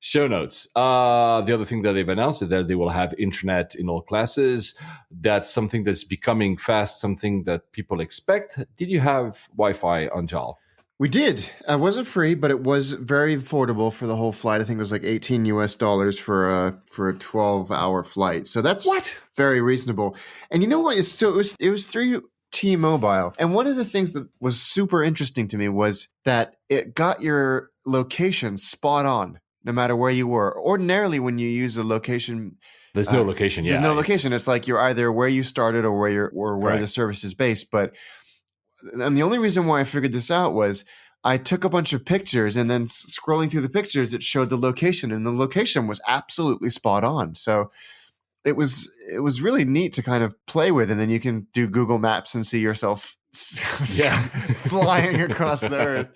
Show notes. The other thing that they've announced is that they will have internet in all classes. That's something that's becoming fast, something that people expect. Did you have Wi-Fi on JAL? We did. It wasn't free, but it was very affordable for the whole flight. I think it was like $18 for a 12-hour flight. So that's very reasonable. And you know what? It was through T-Mobile. And one of the things that was super interesting to me was that it got your location spot on, no matter where you were. Ordinarily, when you use a location, there's no location. There's no location. It's like you're either where you started or where the service is based. And the only reason why I figured this out was I took a bunch of pictures, and then scrolling through the pictures, it showed the location, and the location was absolutely spot on. So it was really neat to kind of play with, and then you can do Google Maps and see yourself flying across the earth.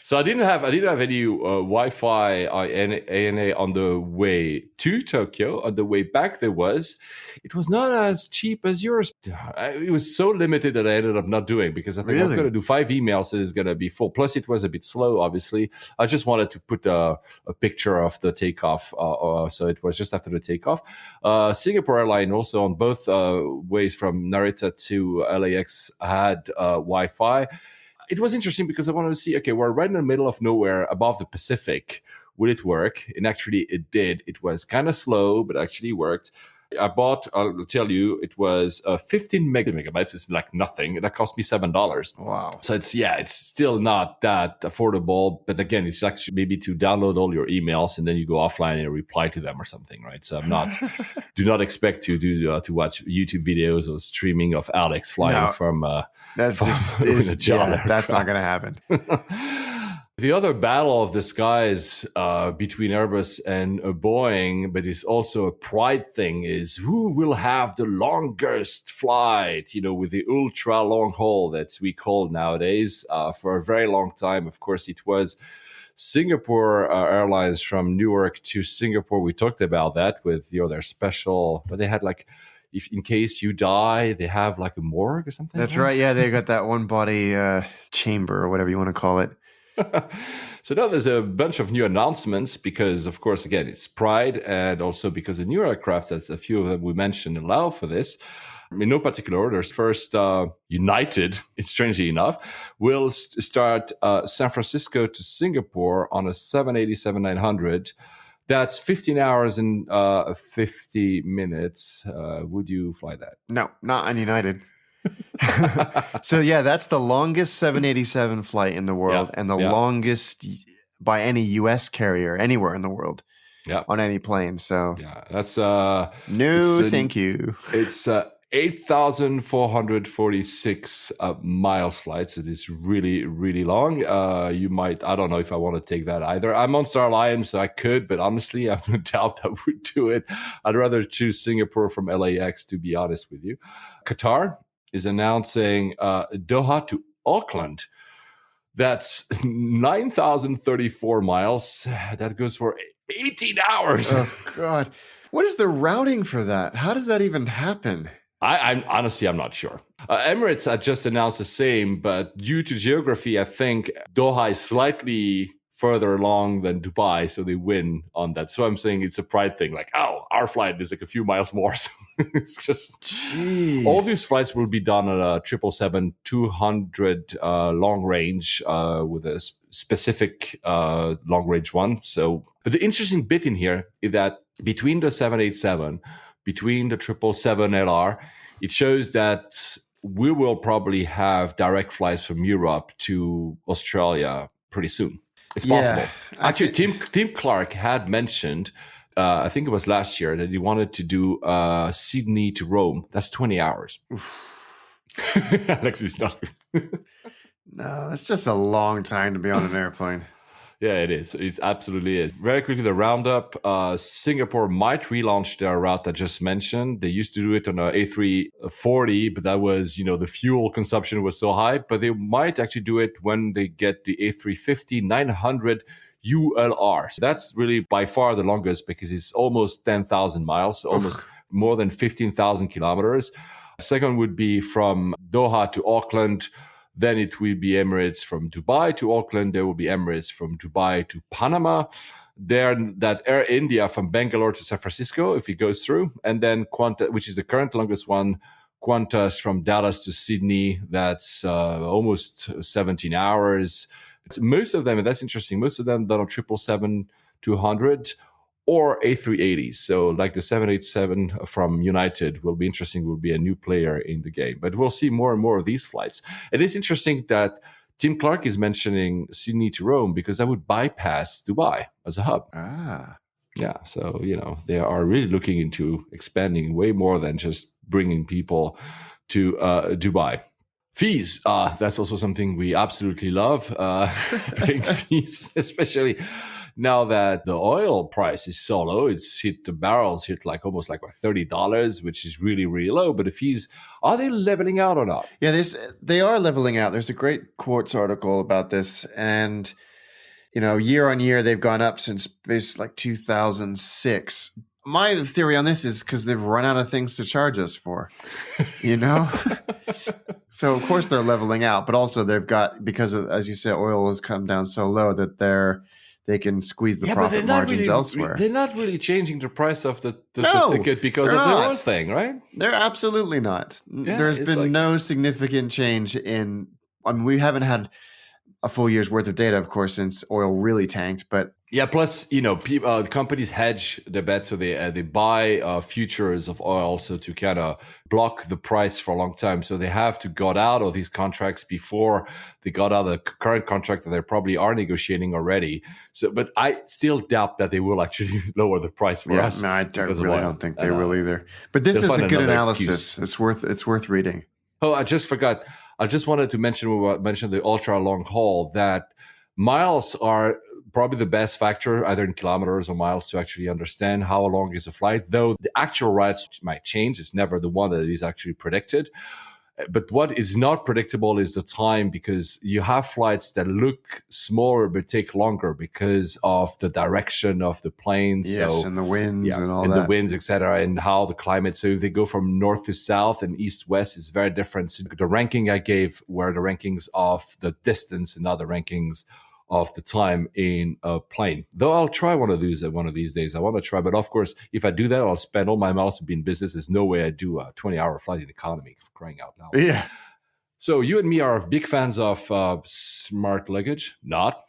So I didn't have any Wi-Fi ANA on the way to Tokyo. On the way back, there was. It was not as cheap as yours. It was so limited that I ended up not doing, because I think I'm going to do 5 emails and it's going to be full. Plus, it was a bit slow, obviously. I just wanted to put a picture of the takeoff. So it was just after the takeoff. Singapore Airlines also on both ways from Narita to LAX had Wi-Fi. It was interesting because I wanted to see, okay, we're right in the middle of nowhere above the Pacific. Will it work? And actually it did. It was kind of slow, but actually worked. I bought, I'll tell you, it was 15 megabytes. It's like nothing. That cost me $7. Wow. So it's still not that affordable. But again, it's actually maybe to download all your emails and then you go offline and reply to them or something, right? So do not expect to watch YouTube videos or streaming of Alex flying from that's not going to happen. The other battle of the skies between Airbus and Boeing, but it's also a pride thing, is who will have the longest flight, with the ultra long haul that we call nowadays. For a very long time, of course, it was Singapore Airlines from Newark to Singapore. We talked about that with their special, but they had like, if in case you die, they have like a morgue or something. That's right. Yeah, they got that one body chamber or whatever you want to call it. So now there's a bunch of new announcements because, of course, again, it's Pride, and also because the new aircraft, as a few of them we mentioned, allow for this. In no particular order. First, United, strangely enough, will start San Francisco to Singapore on a 787-900. That's 15 hours and 50 minutes. Would you fly that? No, not on United. So yeah, that's the longest 787 flight in the world, and the longest by any U.S. carrier anywhere in the world. On any plane. So that's thank you. It's 8,446 miles flights. It is really, really long. I don't know if I want to take that either. I'm on Star Alliance, so I could, but honestly, I doubt I would do it. I'd rather choose Singapore from LAX, to be honest with you. Qatar is announcing Doha to Auckland. That's 9,034 miles. That goes for 18 hours. Oh, God. What is the routing for that? How does that even happen? I'm honestly, I'm not sure. Emirates had just announced the same, but due to geography, I think Doha is slightly further along than Dubai, so they win on that. So I'm saying it's a pride thing. Like, our flight is like a few miles more. So it's just all these flights will be done on a 777-200 long range with a specific long range one. So, but the interesting bit in here is that between the 787, between the 777LR, it shows that we will probably have direct flights from Europe to Australia pretty soon. It's possible. Actually, Tim Clark had mentioned, I think it was last year, that he wanted to do Sydney to Rome. That's 20 hours. Alex is not. No, that's just a long time to be on an airplane. Yeah, it is. It absolutely is. Very quickly, the roundup. Singapore might relaunch their route I just mentioned. They used to do it on an A340, but that was, the fuel consumption was so high. But they might actually do it when they get the A350-900 ULR. So that's really by far the longest because it's almost 10,000 miles, almost more than 15,000 kilometers. Second would be from Doha to Auckland. Then it will be Emirates from Dubai to Auckland. There will be Emirates from Dubai to Panama. that Air India from Bangalore to San Francisco, if it goes through, and then Qantas, which is the current longest one, Qantas from Dallas to Sydney, that's almost 17 hours. Most of them, and that's interesting, most of them done on 777-200 or A380s. So like the 787 from United will be interesting, will be a new player in the game. But we'll see more and more of these flights. It is interesting that Tim Clark is mentioning Sydney to Rome because that would bypass Dubai as a hub. Yeah, so, they are really looking into expanding way more than just bringing people to Dubai. Fees, that's also something we absolutely love, paying fees, especially now that the oil price is so low. The barrels hit almost like $30, which is really, really low. But the fees, are they leveling out or not? Yeah, they are leveling out. There's a great Quartz article about this. And, year on year, they've gone up since basically 2006. My theory on this is because they've run out of things to charge us for, So, of course, they're leveling out. But also they've got, because of, as you said, oil has come down so low that they can squeeze the profit margins elsewhere. They're not really changing the price of the ticket because of not. their own thing, right? They're absolutely not. Yeah, There's been no significant change in. We haven't had a full year's worth of data, of course, since oil really tanked. But yeah, plus companies hedge their bets, so they buy futures of oil, so to kind of block the price for a long time. So they have to got out of these contracts before they got out of the current contract that they probably are negotiating already. So, but I still doubt that they will actually lower the price for us. No, I really don't think they will either. But this is a good analysis. Excuse. It's worth reading. Oh, I just forgot. I just wanted to mention the ultra long haul, that miles are probably the best factor, either in kilometers or miles, to actually understand how long is a flight. Though the actual routes might change, it's never the one that is actually predicted. But what is not predictable is the time, because you have flights that look smaller but take longer because of the direction of the planes. Yes, and the winds and all and that. the winds, etc., and how the climate. So if they go from north to south and east-west, it's very different. So the ranking I gave were the rankings of the distance and not the rankings of the time in a plane. Though I'll try one of these days. I want to try, but of course, if I do that, I'll spend all my miles to be in business. There's no way I do a 20-hour flight in economy, for crying out loud. Yeah. So you and me are big fans of smart luggage, not?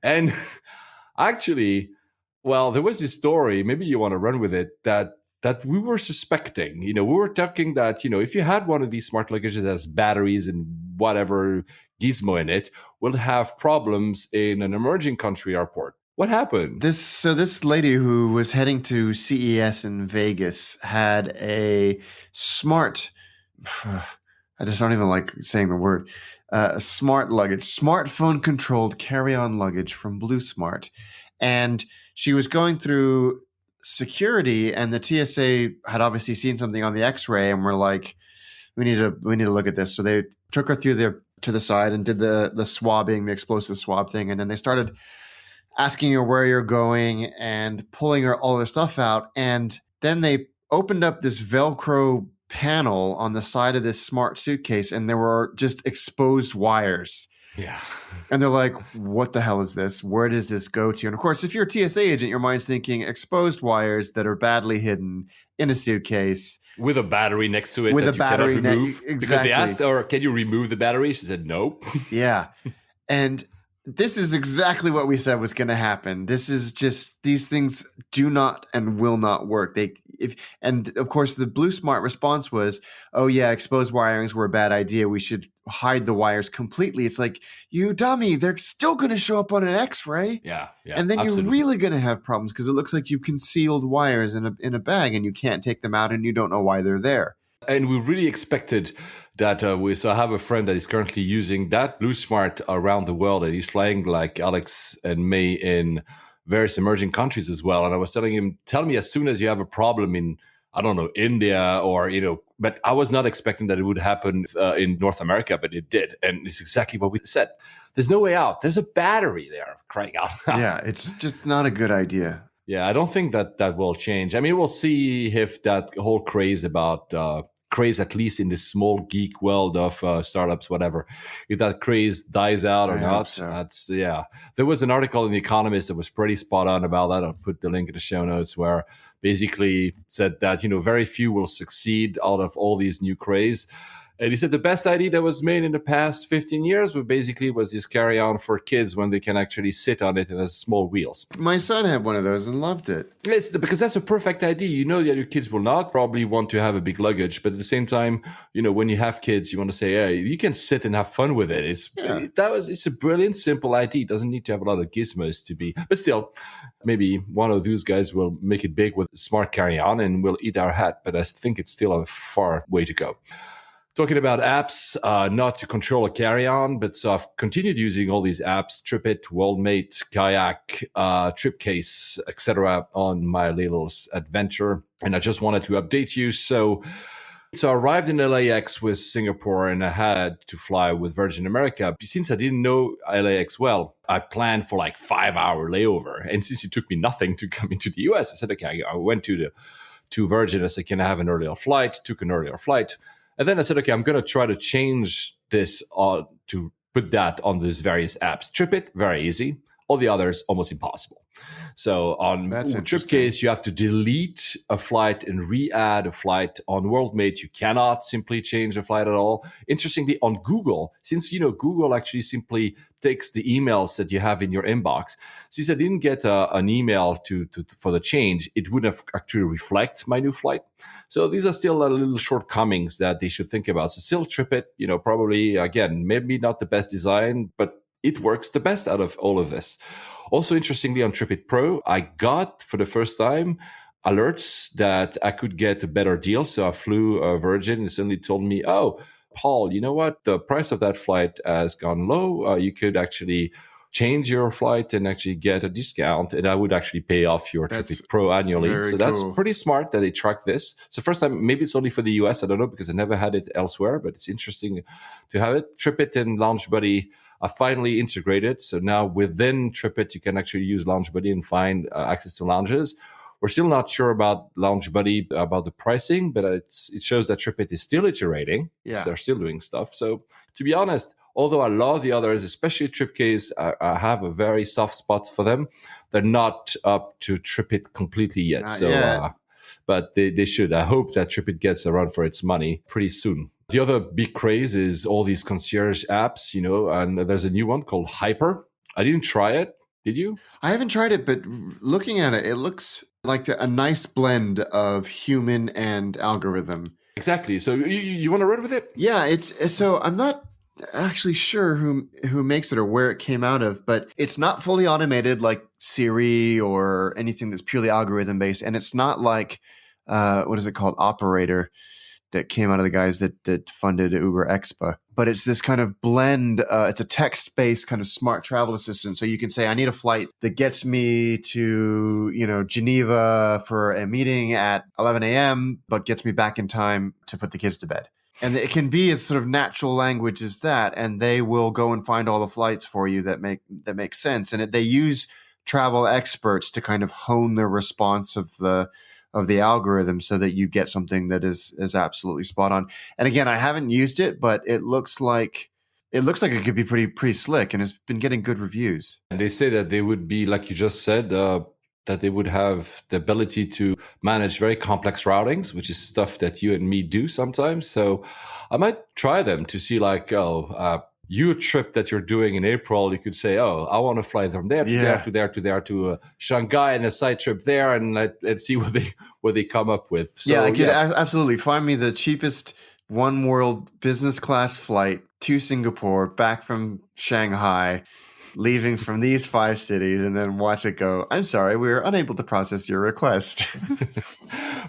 And actually, well, there was this story, maybe you want to run with it, that we were suspecting. We were talking that, if you had one of these smart luggages that has batteries and whatever gizmo in it, will have problems in an emerging country airport. What happened? This lady who was heading to CES in Vegas had a smart, I just don't even like saying the word, smart luggage, smartphone controlled carry-on luggage from Bluesmart. And she was going through security, and the TSA had obviously seen something on the X-ray and were like, we need to look at this. So they took her through to the side and did the swabbing, the explosive swab thing. And then they started asking her where you're going and pulling her all the stuff out. And then they opened up this Velcro panel on the side of this smart suitcase, and there were just exposed wires. Yeah. And they're like, what the hell is this? Where does this go to? And of course, if you're a TSA agent, your mind's thinking exposed wires that are badly hidden in a suitcase. With a battery next to it with that a battery you cannot remove. Exactly. Because they asked her, can you remove the battery? She said, nope. Yeah. And this is exactly what we said was going to happen. This is just, these things do not and will not work. And of course, the Bluesmart response was, oh yeah, exposed wirings were a bad idea. We should hide the wires completely. It's like, you dummy, they're still going to show up on an X-ray. Yeah. And then absolutely. You're really going to have problems because it looks like you've concealed wires in a bag and you can't take them out and you don't know why they're there. And we really expected that. So I have a friend that is currently using that Bluesmart around the world, and he's flying like Alex and me in various emerging countries as well. And I was telling him, tell me as soon as you have a problem in, I don't know, India or, but I was not expecting that it would happen in North America, but it did. And it's exactly what we said. There's no way out. There's a battery there, crying out. Yeah, it's just not a good idea. Yeah, I don't think that will change. I mean, we'll see if that whole craze about craze, at least in this small geek world of startups, whatever. If that craze dies out or I not, hope so. that's, yeah. There was an article in The Economist that was pretty spot on about that. I'll put the link in the show notes, where basically said that, very few will succeed out of all these new craze. And he said the best idea that was made in the past 15 years was this carry-on for kids when they can actually sit on it and has small wheels. My son had one of those and loved it. Because that's a perfect idea. The other kids will not probably want to have a big luggage, but at the same time, when you have kids, you want to say, hey, you can sit and have fun with it. It's a brilliant, simple idea. It doesn't need to have a lot of gizmos to be, but still, maybe one of those guys will make it big with smart carry-on and will eat our hat. But I think it's still a far way to go. Talking about apps, not to control a carry-on, but so I've continued using all these apps, TripIt, WorldMate, Kayak, Tripcase, etc. on my little adventure. And I just wanted to update you. So I arrived in LAX with Singapore and I had to fly with Virgin America. Since I didn't know LAX well, I planned for like 5-hour layover. And since it took me nothing to come into the US, I said, okay, I went to Virgin. I said, can I have an earlier flight? Took an earlier flight. And then I said, okay, I'm going to try to change this to put that on these various apps. TripIt, very easy. All the others, almost impossible. So on Tripcase, you have to delete a flight and re-add a flight. On WorldMate, you cannot simply change a flight at all. Interestingly, on Google, since Google actually simply takes the emails that you have in your inbox. Since I didn't get an email for the change, it wouldn't have actually reflect my new flight. So these are still little shortcomings that they should think about. So still TripIt, probably, again, maybe not the best design, but it works the best out of all of this. Also, interestingly, on TripIt Pro, I got, for the first time, alerts that I could get a better deal. So I flew Virgin and suddenly told me, oh, Paul, you know what? The price of that flight has gone low. You could actually change your flight and actually get a discount, and I would actually pay off your TripIt Pro annually. So that's pretty smart that they track this. So first time, maybe it's only for the US. I don't know, because I never had it elsewhere, but it's interesting to have it. TripIt and LoungeBuddy are finally integrated. So now within TripIt, you can actually use LoungeBuddy and find access to lounges. We're still not sure about LoungeBuddy, about the pricing, but it shows that TripIt is still iterating. Yeah. So they're still doing stuff. So to be honest, although I love the others, especially Tripcase, I have a very soft spot for them. They're not up to TripIt completely yet. But they should. I hope that TripIt gets a run for its money pretty soon. The other big craze is all these concierge apps, and there's a new one called Hyper. I didn't try it. Did you? I haven't tried it, but looking at it, it looks like a nice blend of human and algorithm. Exactly. So you want to run with it? Yeah, so I'm not actually sure who makes it or where it came out of, but it's not fully automated like Siri or anything that's purely algorithm based, and it's not like what is it called, Operator, that came out of the guys that funded Uber Expa. But it's this kind of blend. It's a text-based kind of smart travel assistant. So you can say, I need a flight that gets me to, Geneva for a meeting at 11 a.m., but gets me back in time to put the kids to bed. And it can be as sort of natural language as that. And they will go and find all the flights for you that make sense. And they use travel experts to kind of hone the response of the algorithm so that you get something that is absolutely spot on. And again, I haven't used it, but it looks like it could be pretty slick, and it's been getting good reviews. And they say that they would be, like you just said, that they would have the ability to manage very complex routings, which is stuff that you and me do sometimes. So I might try them to see, like, your trip that you're doing in April, you could say, oh, I want to fly from there to there to Shanghai, and a side trip there, and let's see what they come up with. So, I could absolutely find me the cheapest one world business class flight to Singapore, back from Shanghai, leaving from these 5 cities, and then watch it go, I'm sorry, we were unable to process your request.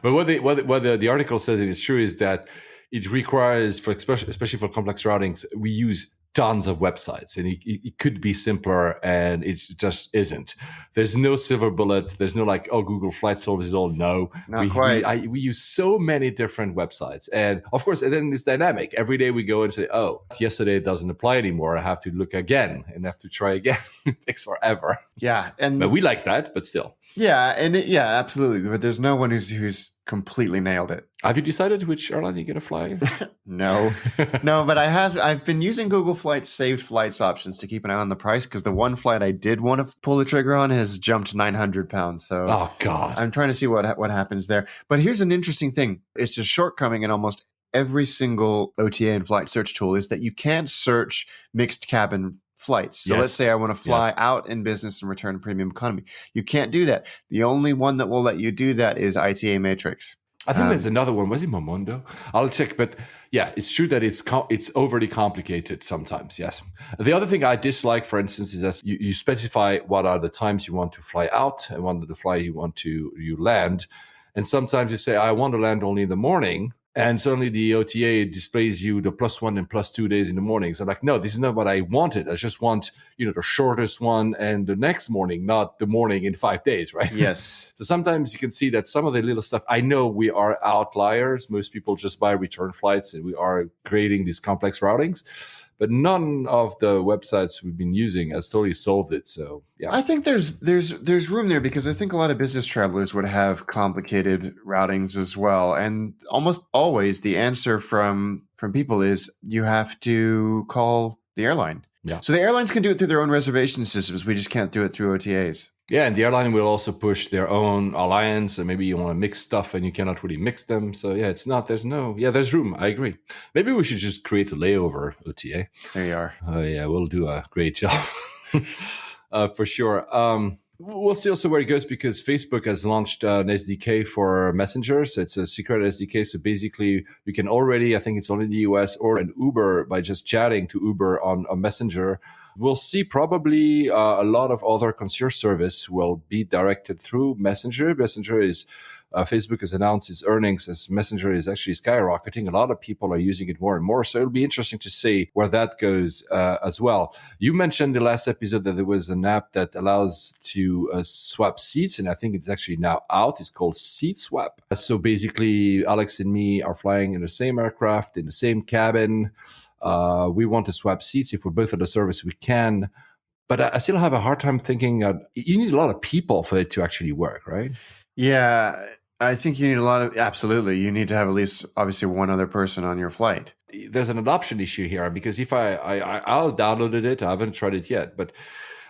But what the article says, and it's true, is that it requires, especially for complex routings, we use tons of websites, and it could be simpler, and it just isn't. There's no silver bullet. There's no like, oh, Google Flight solves it all. No, not quite. We use so many different websites, and of course, and then it's dynamic. Every day we go and say, oh, yesterday it doesn't apply anymore. I have to look again and have to try again. It takes forever. Yeah, but we like that, but still. Yeah, yeah, absolutely. But there's no one who's completely nailed it. Have you decided which airline you're going to fly? No, no, but I've been using Google Flights saved flights options to keep an eye on the price because the one flight I did want to pull the trigger on has jumped £900. So Oh, God. I'm trying to see what happens there. But here's an interesting thing: it's a shortcoming in almost every single OTA and flight search tool is that you can't search mixed cabin flights. So Yes. let's say I want to fly out in business and return premium economy. You can't do that. The only one that will let you do that is ITA Matrix. I think there's another one. Was it Momondo? I'll check. But yeah, it's true that it's overly complicated sometimes. Yes. The other thing I dislike, for instance, is that you specify what are the times you want to fly out and what are the flight you land. And sometimes you say, I want to land only in the morning. And suddenly the OTA displays you the +1 and +2 days in the morning. So I'm like, no, this is not what I wanted. I just want, the shortest one and the next morning, not the morning in 5 days, right? Yes. So sometimes you can see that some of the little stuff, I know we are outliers. Most people just buy return flights and we are creating these complex routings. But none of the websites we've been using has totally solved it. So yeah, I think there's room there because I think a lot of business travelers would have complicated routings as well, and almost always the answer from people is you have to call the airline. Yeah. So the airlines can do it through their own reservation systems. We just can't do it through OTAs. Yeah, and the airline will also push their own alliance, and maybe you want to mix stuff and you cannot really mix them. So yeah, there's room. I agree. Maybe we should just create a layover OTA. There you are. Oh yeah, we'll do a great job for sure. We'll see also where it goes because Facebook has launched an SDK for messengers. It's a secret SDK. So basically you can already, I think it's only in the US, or an Uber by just chatting to Uber on a messenger. We'll see probably a lot of other concierge service will be directed through Messenger. Messenger is Facebook has announced its earnings as Messenger is actually skyrocketing. A lot of people are using it more and more. So it'll be interesting to see where that goes as well. You mentioned the last episode that there was an app that allows to swap seats, and I think it's actually now out. It's called Seat Swap. So basically, Alex and me are flying in the same aircraft, in the same cabin. We want to swap seats. If we're both at the service, we can. But I still have a hard time thinking you need a lot of people for it to actually work, right? Yeah, I think you need absolutely. You need to have at least, obviously, one other person on your flight. There's an adoption issue here because if I'll downloaded it, I haven't tried it yet, but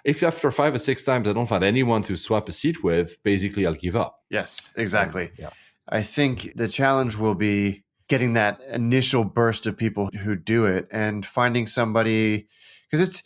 if after 5 or 6 times I don't find anyone to swap a seat with, basically I'll give up. Yes, exactly. Yeah. I think the challenge will be getting that initial burst of people who do it and finding somebody, because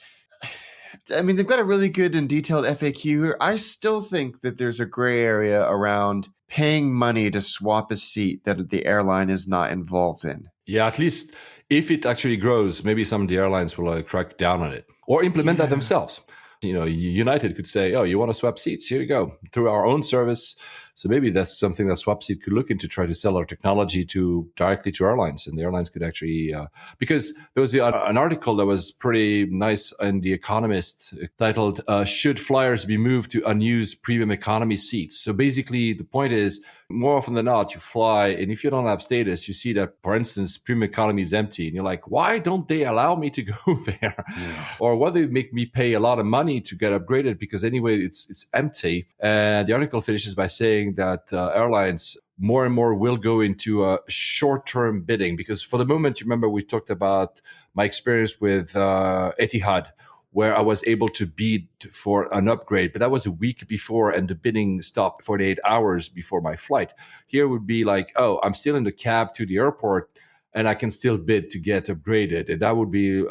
they've got a really good and detailed FAQ here. I still think that there's a gray area around paying money to swap a seat that the airline is not involved in. Yeah, at least if it actually grows, maybe some of the airlines will crack down on it or implement that themselves. United could say, oh, you want to swap seats? Here you go, through our own service. So maybe that's something that Swapseat could look into, try to sell our technology directly to airlines. And the airlines could actually, because there was an article that was pretty nice in The Economist titled, Should Flyers Be Moved to Unused Premium Economy Seats? So basically the point is, more often than not, you fly, and if you don't have status, you see that, for instance, premium economy is empty, and you're like, why don't they allow me to go there? Yeah. Or why they make me pay a lot of money to get upgraded because anyway, it's empty. And the article finishes by saying that airlines more and more will go into short-term bidding because for the moment, you remember we talked about my experience with Etihad, where I was able to bid for an upgrade, but that was a week before and the bidding stopped 48 hours before my flight. Here would be like, oh, I'm still in the cab to the airport and I can still bid to get upgraded. And that would be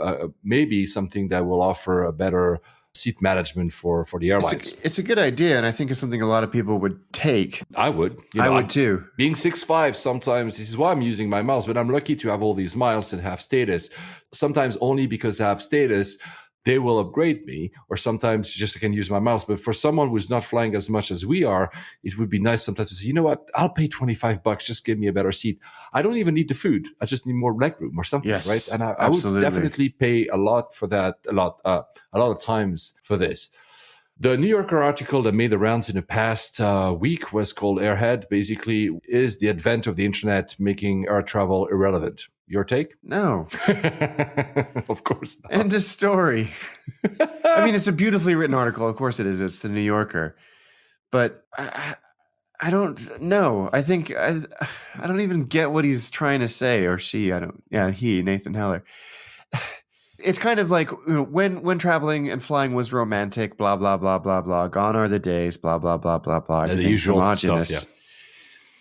maybe something that will offer a better seat management for the airlines. It's a good idea, and I think it's something a lot of people would take. I would. I would too. Being 6'5", sometimes, this is why I'm using my miles, but I'm lucky to have all these miles and have status. Sometimes only because I have status, they will upgrade me, or sometimes just I can use my miles. But for someone who's not flying as much as we are, it would be nice sometimes to say, you know what, I'll pay $25, just give me a better seat. I don't even need the food. I just need more legroom or something, yes, right? And I would definitely pay a lot for that, a lot of times for this. The New Yorker article that made the rounds in the past week was called Airhead. Basically, is the advent of the internet making air travel irrelevant? Your take? No. Of course not. End of story. I mean, it's a beautifully written article. Of course it is. It's the New Yorker. But I don't know. I think I don't even get what he's trying to say, or she. I don't. Yeah, he, Nathan Heller. It's kind of like, when traveling and flying was romantic, blah blah blah blah blah. Gone are the days, blah blah blah blah blah. The usual homogenous. stuff, yeah.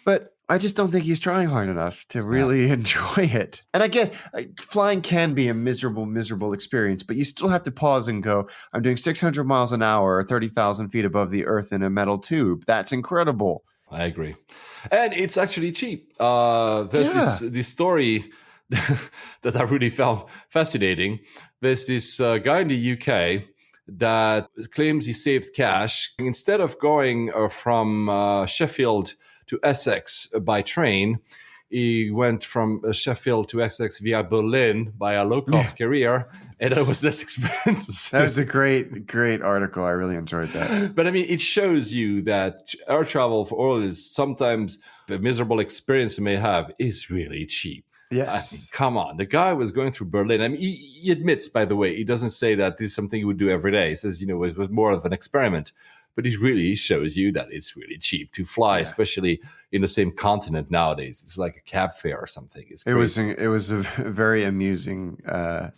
But I just don't think he's trying hard enough to really enjoy it. And I guess flying can be a miserable experience, but you still have to pause and go, I'm doing 600 miles an hour or 30,000 feet above the earth in a metal tube. That's incredible. I agree. And it's actually cheap. There's this story that I really found fascinating. There's this guy in the UK that claims he saved cash. Instead of going from Sheffield to Essex by train, he went from Sheffield to Essex via Berlin by a low-cost carrier, and it was less expensive. That was a great article. I really enjoyed that. But I mean, it shows you that air travel for all is sometimes the miserable experience you may have is really cheap. Yes. I mean, come on. The guy was going through Berlin. I mean, he admits, by the way, he doesn't say that this is something he would do every day. He says, it was more of an experiment. But it really shows you that it's really cheap to fly, especially in the same continent nowadays. It's like a cab fare or something. It was a very amusing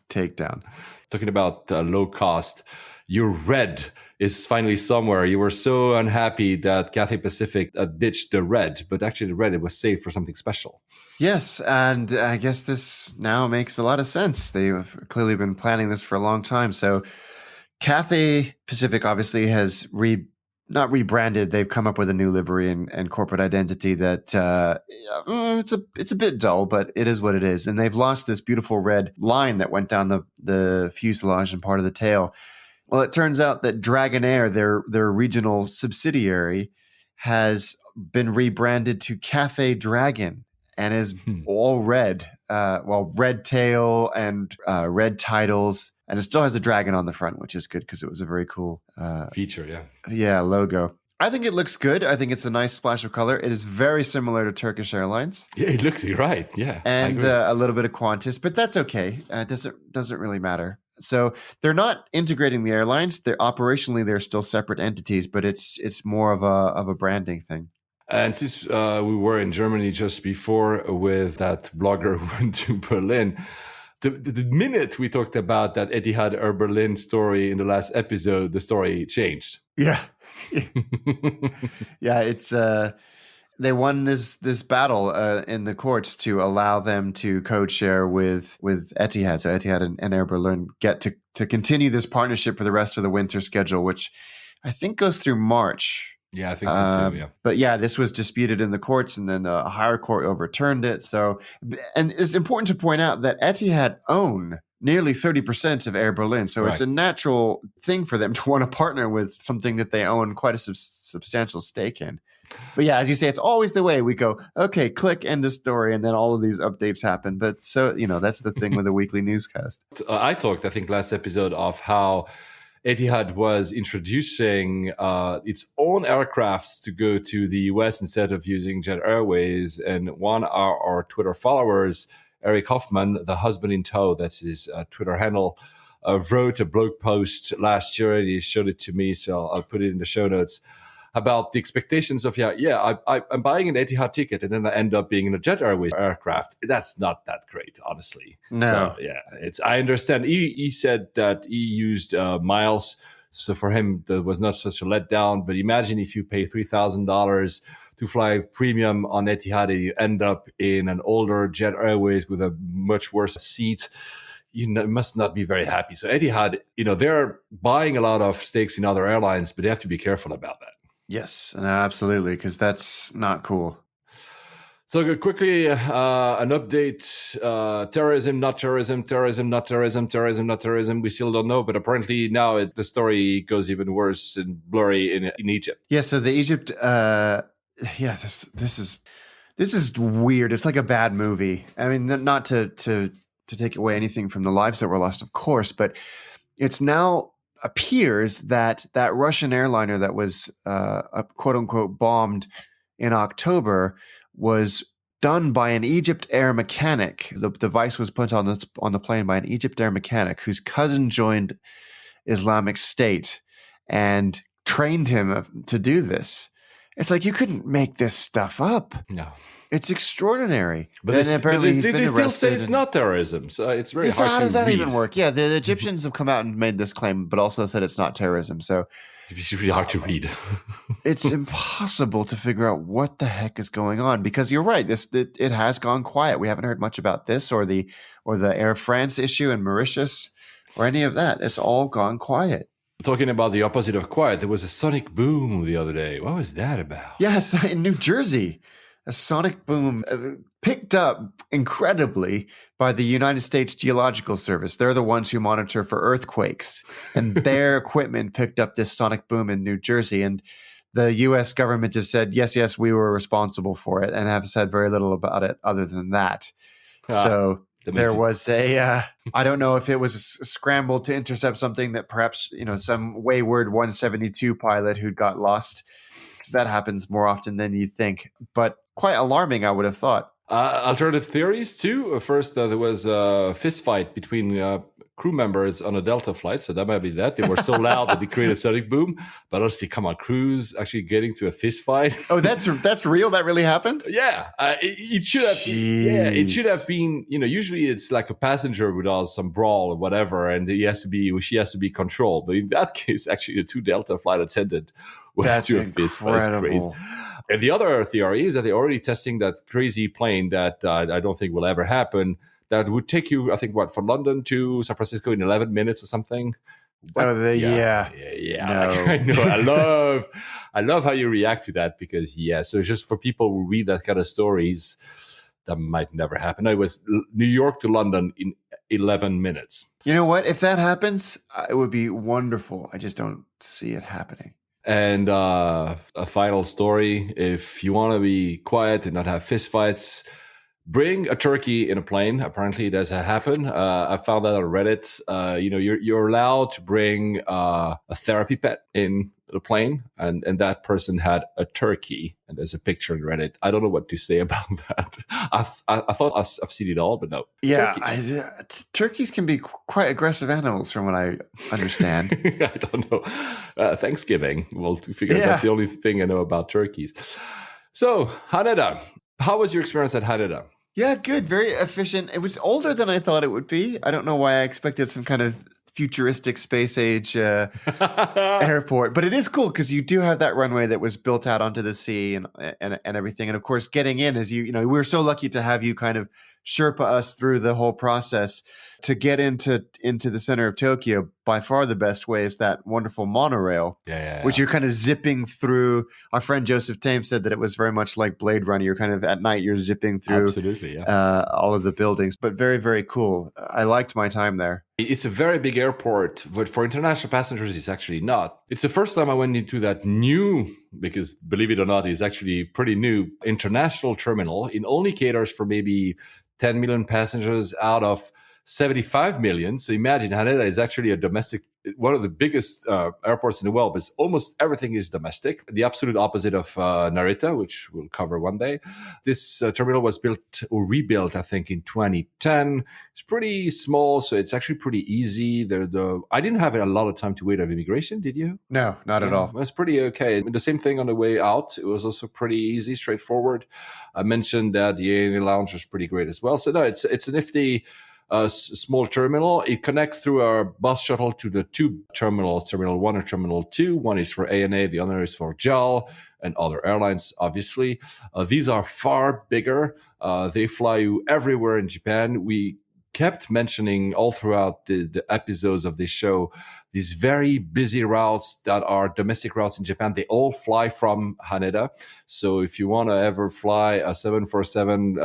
takedown. Talking about low cost, your red is finally somewhere. You were so unhappy that Cathay Pacific ditched the red, but actually the red, it was saved for something special. Yes, and I guess this now makes a lot of sense. They've clearly been planning this for a long time. So Cathay Pacific obviously has not rebranded. They've come up with a new livery and corporate identity that it's a bit dull, but it is what it is. And they've lost this beautiful red line that went down the fuselage and part of the tail. Well, it turns out that DragonAir, their regional subsidiary, has been rebranded to Cathay Dragon and is all red. Red tail and red titles. And it still has a dragon on the front, which is good because it was a very cool feature, logo. I think it looks good. I think it's a nice splash of color. It is very similar to Turkish Airlines. Yeah, it looks right. Yeah, and a little bit of Qantas, but that's okay. It doesn't really matter. So they're not integrating the airlines. They're operationally they're still separate entities, but it's more of a branding thing. And since we were in Germany just before with that blogger who went to Berlin. The minute we talked about that Etihad Air Berlin story in the last episode, the story changed. Yeah. Yeah, it's they won this battle in the courts to allow them to code share with Etihad. So Etihad and Air Berlin get to continue this partnership for the rest of the winter schedule, which I think goes through March. Yeah, I think so too, yeah. But yeah, this was disputed in the courts and then a higher court overturned it. So, and it's important to point out that Etihad own nearly 30% of Air Berlin. So It's a natural thing for them to want to partner with something that they own quite a substantial stake in. But yeah, as you say, it's always the way we go, okay, click, end of story. And then all of these updates happen. But so, that's the thing with a weekly newscast. I talked, I think, last episode of how Etihad was introducing its own aircrafts to go to the US instead of using Jet Airways. And one of our Twitter followers, Eric Hoffman, the husband in tow, that's his Twitter handle, wrote a blog post last year and he showed it to me. So I'll put it in the show notes about the expectations of, I'm buying an Etihad ticket and then I end up being in a Jet Airways aircraft. That's not that great, honestly. No. So, I understand. He said that he used miles. So for him, there was not such a letdown. But imagine if you pay $3,000 to fly premium on Etihad and you end up in an older Jet Airways with a much worse seat. You must not be very happy. So Etihad, they're buying a lot of stakes in other airlines, but they have to be careful about that. Yes, absolutely, because that's not cool. So quickly, an update, terrorism, not terrorism, terrorism, not terrorism, terrorism, not terrorism. We still don't know, but apparently now the story goes even worse and blurry in Egypt. Yeah, so the Egypt, this is weird. It's like a bad movie. I mean, not to take away anything from the lives that were lost, of course, but it's now appears that Russian airliner that was quote unquote bombed in October was done by an Egypt Air mechanic. The device was put on the plane by an Egypt Air mechanic whose cousin joined Islamic State, and trained him to do this. It's like you couldn't make this stuff up. No. It's extraordinary. But then they, apparently he's been they still say arrested it's and- not terrorism. So it's very So hard how to does that read. even work? Yeah, the Egyptians have come out and made this claim, but also said it's not terrorism. So It's really hard to read. it's impossible to figure out what the heck is going on, because you're right. It has gone quiet. We haven't heard much about this or the Air France issue in Mauritius or any of that. It's all gone quiet. Talking about the opposite of quiet, there was a sonic boom the other day. What was that about? Yes, in New Jersey, a sonic boom picked up incredibly by the United States Geological Service. They're the ones who monitor for earthquakes, and their equipment picked up this sonic boom in New Jersey. And the U.S. government has said, yes, we were responsible for it, and have said very little about it other than that. So there was I don't know if it was a scramble to intercept something that perhaps, some wayward 172 pilot who got lost. Because that happens more often than you think, but quite alarming, I would have thought. Alternative theories too. First, there was a fist fight between crew members on a Delta flight, so that might be that. They were so loud that they created a sonic boom. But honestly, come on, crews actually getting to a fist fight. Oh, that's real? That really happened? Yeah, it should have. Yeah, it should have been. Usually it's like a passenger who does some brawl or whatever, and she has to be controlled. But in that case, actually, the two Delta flight attendant went to a fist fight. It's crazy. And the other theory is that they're already testing that crazy plane that I don't think will ever happen. That would take you, I think, from London to San Francisco in 11 minutes or something. What? Oh, yeah. No. I know. I love how you react to that because, so just for people who read that kind of stories, that might never happen. It was New York to London in 11 minutes. You know what? If that happens, it would be wonderful. I just don't see it happening. And a final story, if you want to be quiet and not have fistfights, bring a turkey in a plane. Apparently, it does happen. I found that on Reddit. You're allowed to bring a therapy pet in the plane, and that person had a turkey. And there's a picture on Reddit. I don't know what to say about that. I thought I've seen it all, but no. Yeah, turkeys can be quite aggressive animals, from what I understand. I don't know. Thanksgiving. Well, to figure that's the only thing I know about turkeys. So, Haneda, how was your experience at Haneda? Yeah, good. Very efficient. It was older than I thought it would be. I don't know why I expected some kind of futuristic space age airport, but it is cool because you do have that runway that was built out onto the sea and everything. And of course, getting in is we were so lucky to have you kind of Sherpa us through the whole process to get into the center of Tokyo. By far the best way is that wonderful monorail, which you're kind of zipping through. Our friend Joseph Tame said that it was very much like Blade Runner. You're kind of at night, you're zipping through all of the buildings, but very, very cool. I liked my time there. It's a very big airport, but for international passengers, it's actually not. It's the first time I went into that new, because believe it or not, it's actually pretty new, international terminal. It only caters for maybe 10 million passengers out of 75 million. So imagine Haneda is actually one of the biggest airports in the world, but almost everything is domestic. The absolute opposite of Narita, which we'll cover one day. This terminal was built or rebuilt, I think, in 2010. It's pretty small, so it's actually pretty easy. I didn't have a lot of time to wait on immigration, did you? No, not at all. It was pretty okay. The same thing on the way out. It was also pretty easy, straightforward. I mentioned that the ANA lounge was pretty great as well. So no, it's a nifty small terminal. It connects through our bus shuttle to the two terminals, Terminal 1 and Terminal 2. One is for ANA, the other is for JAL and other airlines, obviously. These are far bigger. They fly you everywhere in Japan. We kept mentioning all throughout the episodes of this show these very busy routes that are domestic routes in Japan. They all fly from Haneda. So if you want to ever fly a 747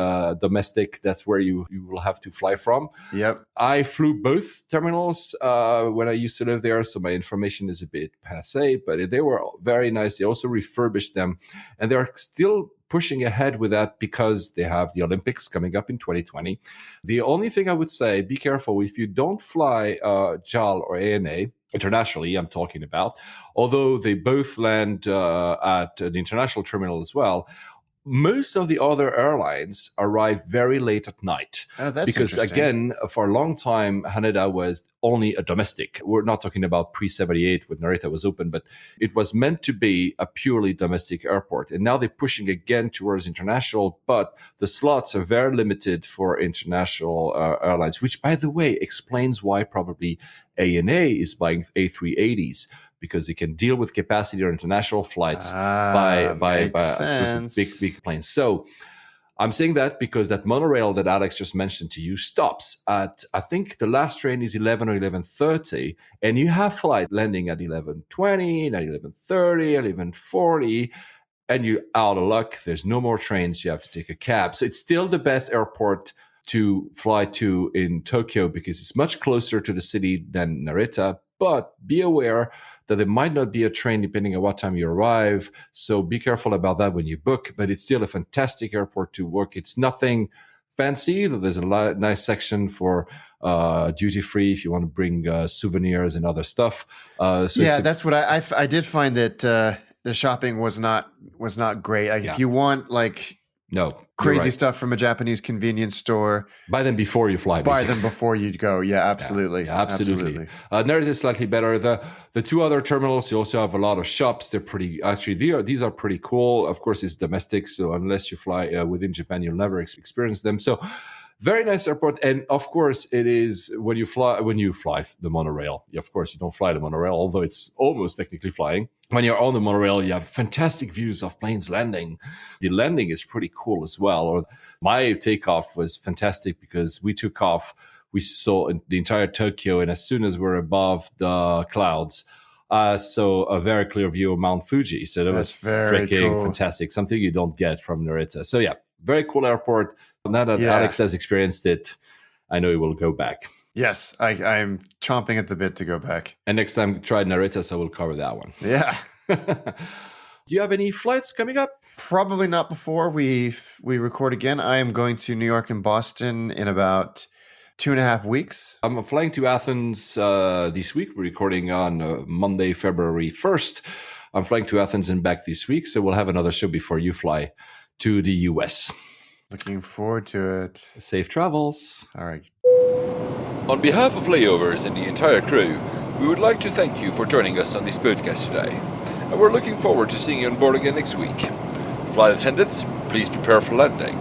domestic, that's where you will have to fly from. Yep. I flew both terminals when I used to live there, so my information is a bit passé, but they were very nice. They also refurbished them, and they're still pushing ahead with that because they have the Olympics coming up in 2020. The only thing I would say, be careful if you don't fly JAL or ANA, internationally I'm talking about, although they both land at the international terminal as well. most of the other airlines arrive very late at night. Oh, that's because interesting. again, for a long time, Haneda was only a domestic. We're not talking about pre-78 when Narita was open, but it was meant to be a purely domestic airport. And now they're pushing again towards international, but the slots are very limited for international airlines, which, by the way, explains why probably ANA is buying A380s, because they can deal with capacity or international flights by big planes. So I'm saying that because that monorail that Alex just mentioned to you stops at, I think the last train is 11 or 11:30, and you have flight landing at 11:20, at 11:30, at 11:40, and you're out of luck. There's no more trains. You have to take a cab. So it's still the best airport to fly to in Tokyo because it's much closer to the city than Narita. But be aware that there might not be a train depending on what time you arrive. So be careful about that when you book. But it's still a fantastic airport to work. It's nothing fancy. There's a nice section for duty free if you want to bring souvenirs and other stuff. That's what I did find that the shopping was not great. Like, if you want crazy stuff from a Japanese convenience store, buy them before you fly. Buy them before you go. Yeah, absolutely. Absolutely. Narita is slightly better. The two other terminals, you also have a lot of shops. They're pretty, actually, these are pretty cool. Of course, it's domestic, so unless you fly within Japan, you'll never experience them. So very nice airport. And of course, it is when you fly the monorail. Of course, you don't fly the monorail, although it's almost technically flying. When you're on the monorail, you have fantastic views of planes landing. The landing is pretty cool as well. Or my takeoff was fantastic because we took off. We saw the entire Tokyo, and as soon as we're above the clouds, so a very clear view of Mount Fuji. So that was freaking fantastic. Something you don't get from Narita. So yeah, very cool airport. Now that Alex has experienced it, I know he will go back. Yes, I'm chomping at the bit to go back. And next time, try Narita, so we'll cover that one. Yeah. Do you have any flights coming up? Probably not before we record again. I am going to New York and Boston in about 2.5 weeks. I'm flying to Athens this week. We're recording on Monday, February 1st. I'm flying to Athens and back this week, so we'll have another show before you fly to the US. Looking forward to it. Safe travels. All right. On behalf of Layovers and the entire crew, we would like to thank you for joining us on this podcast today. And we're looking forward to seeing you on board again next week. Flight attendants, please prepare for landing.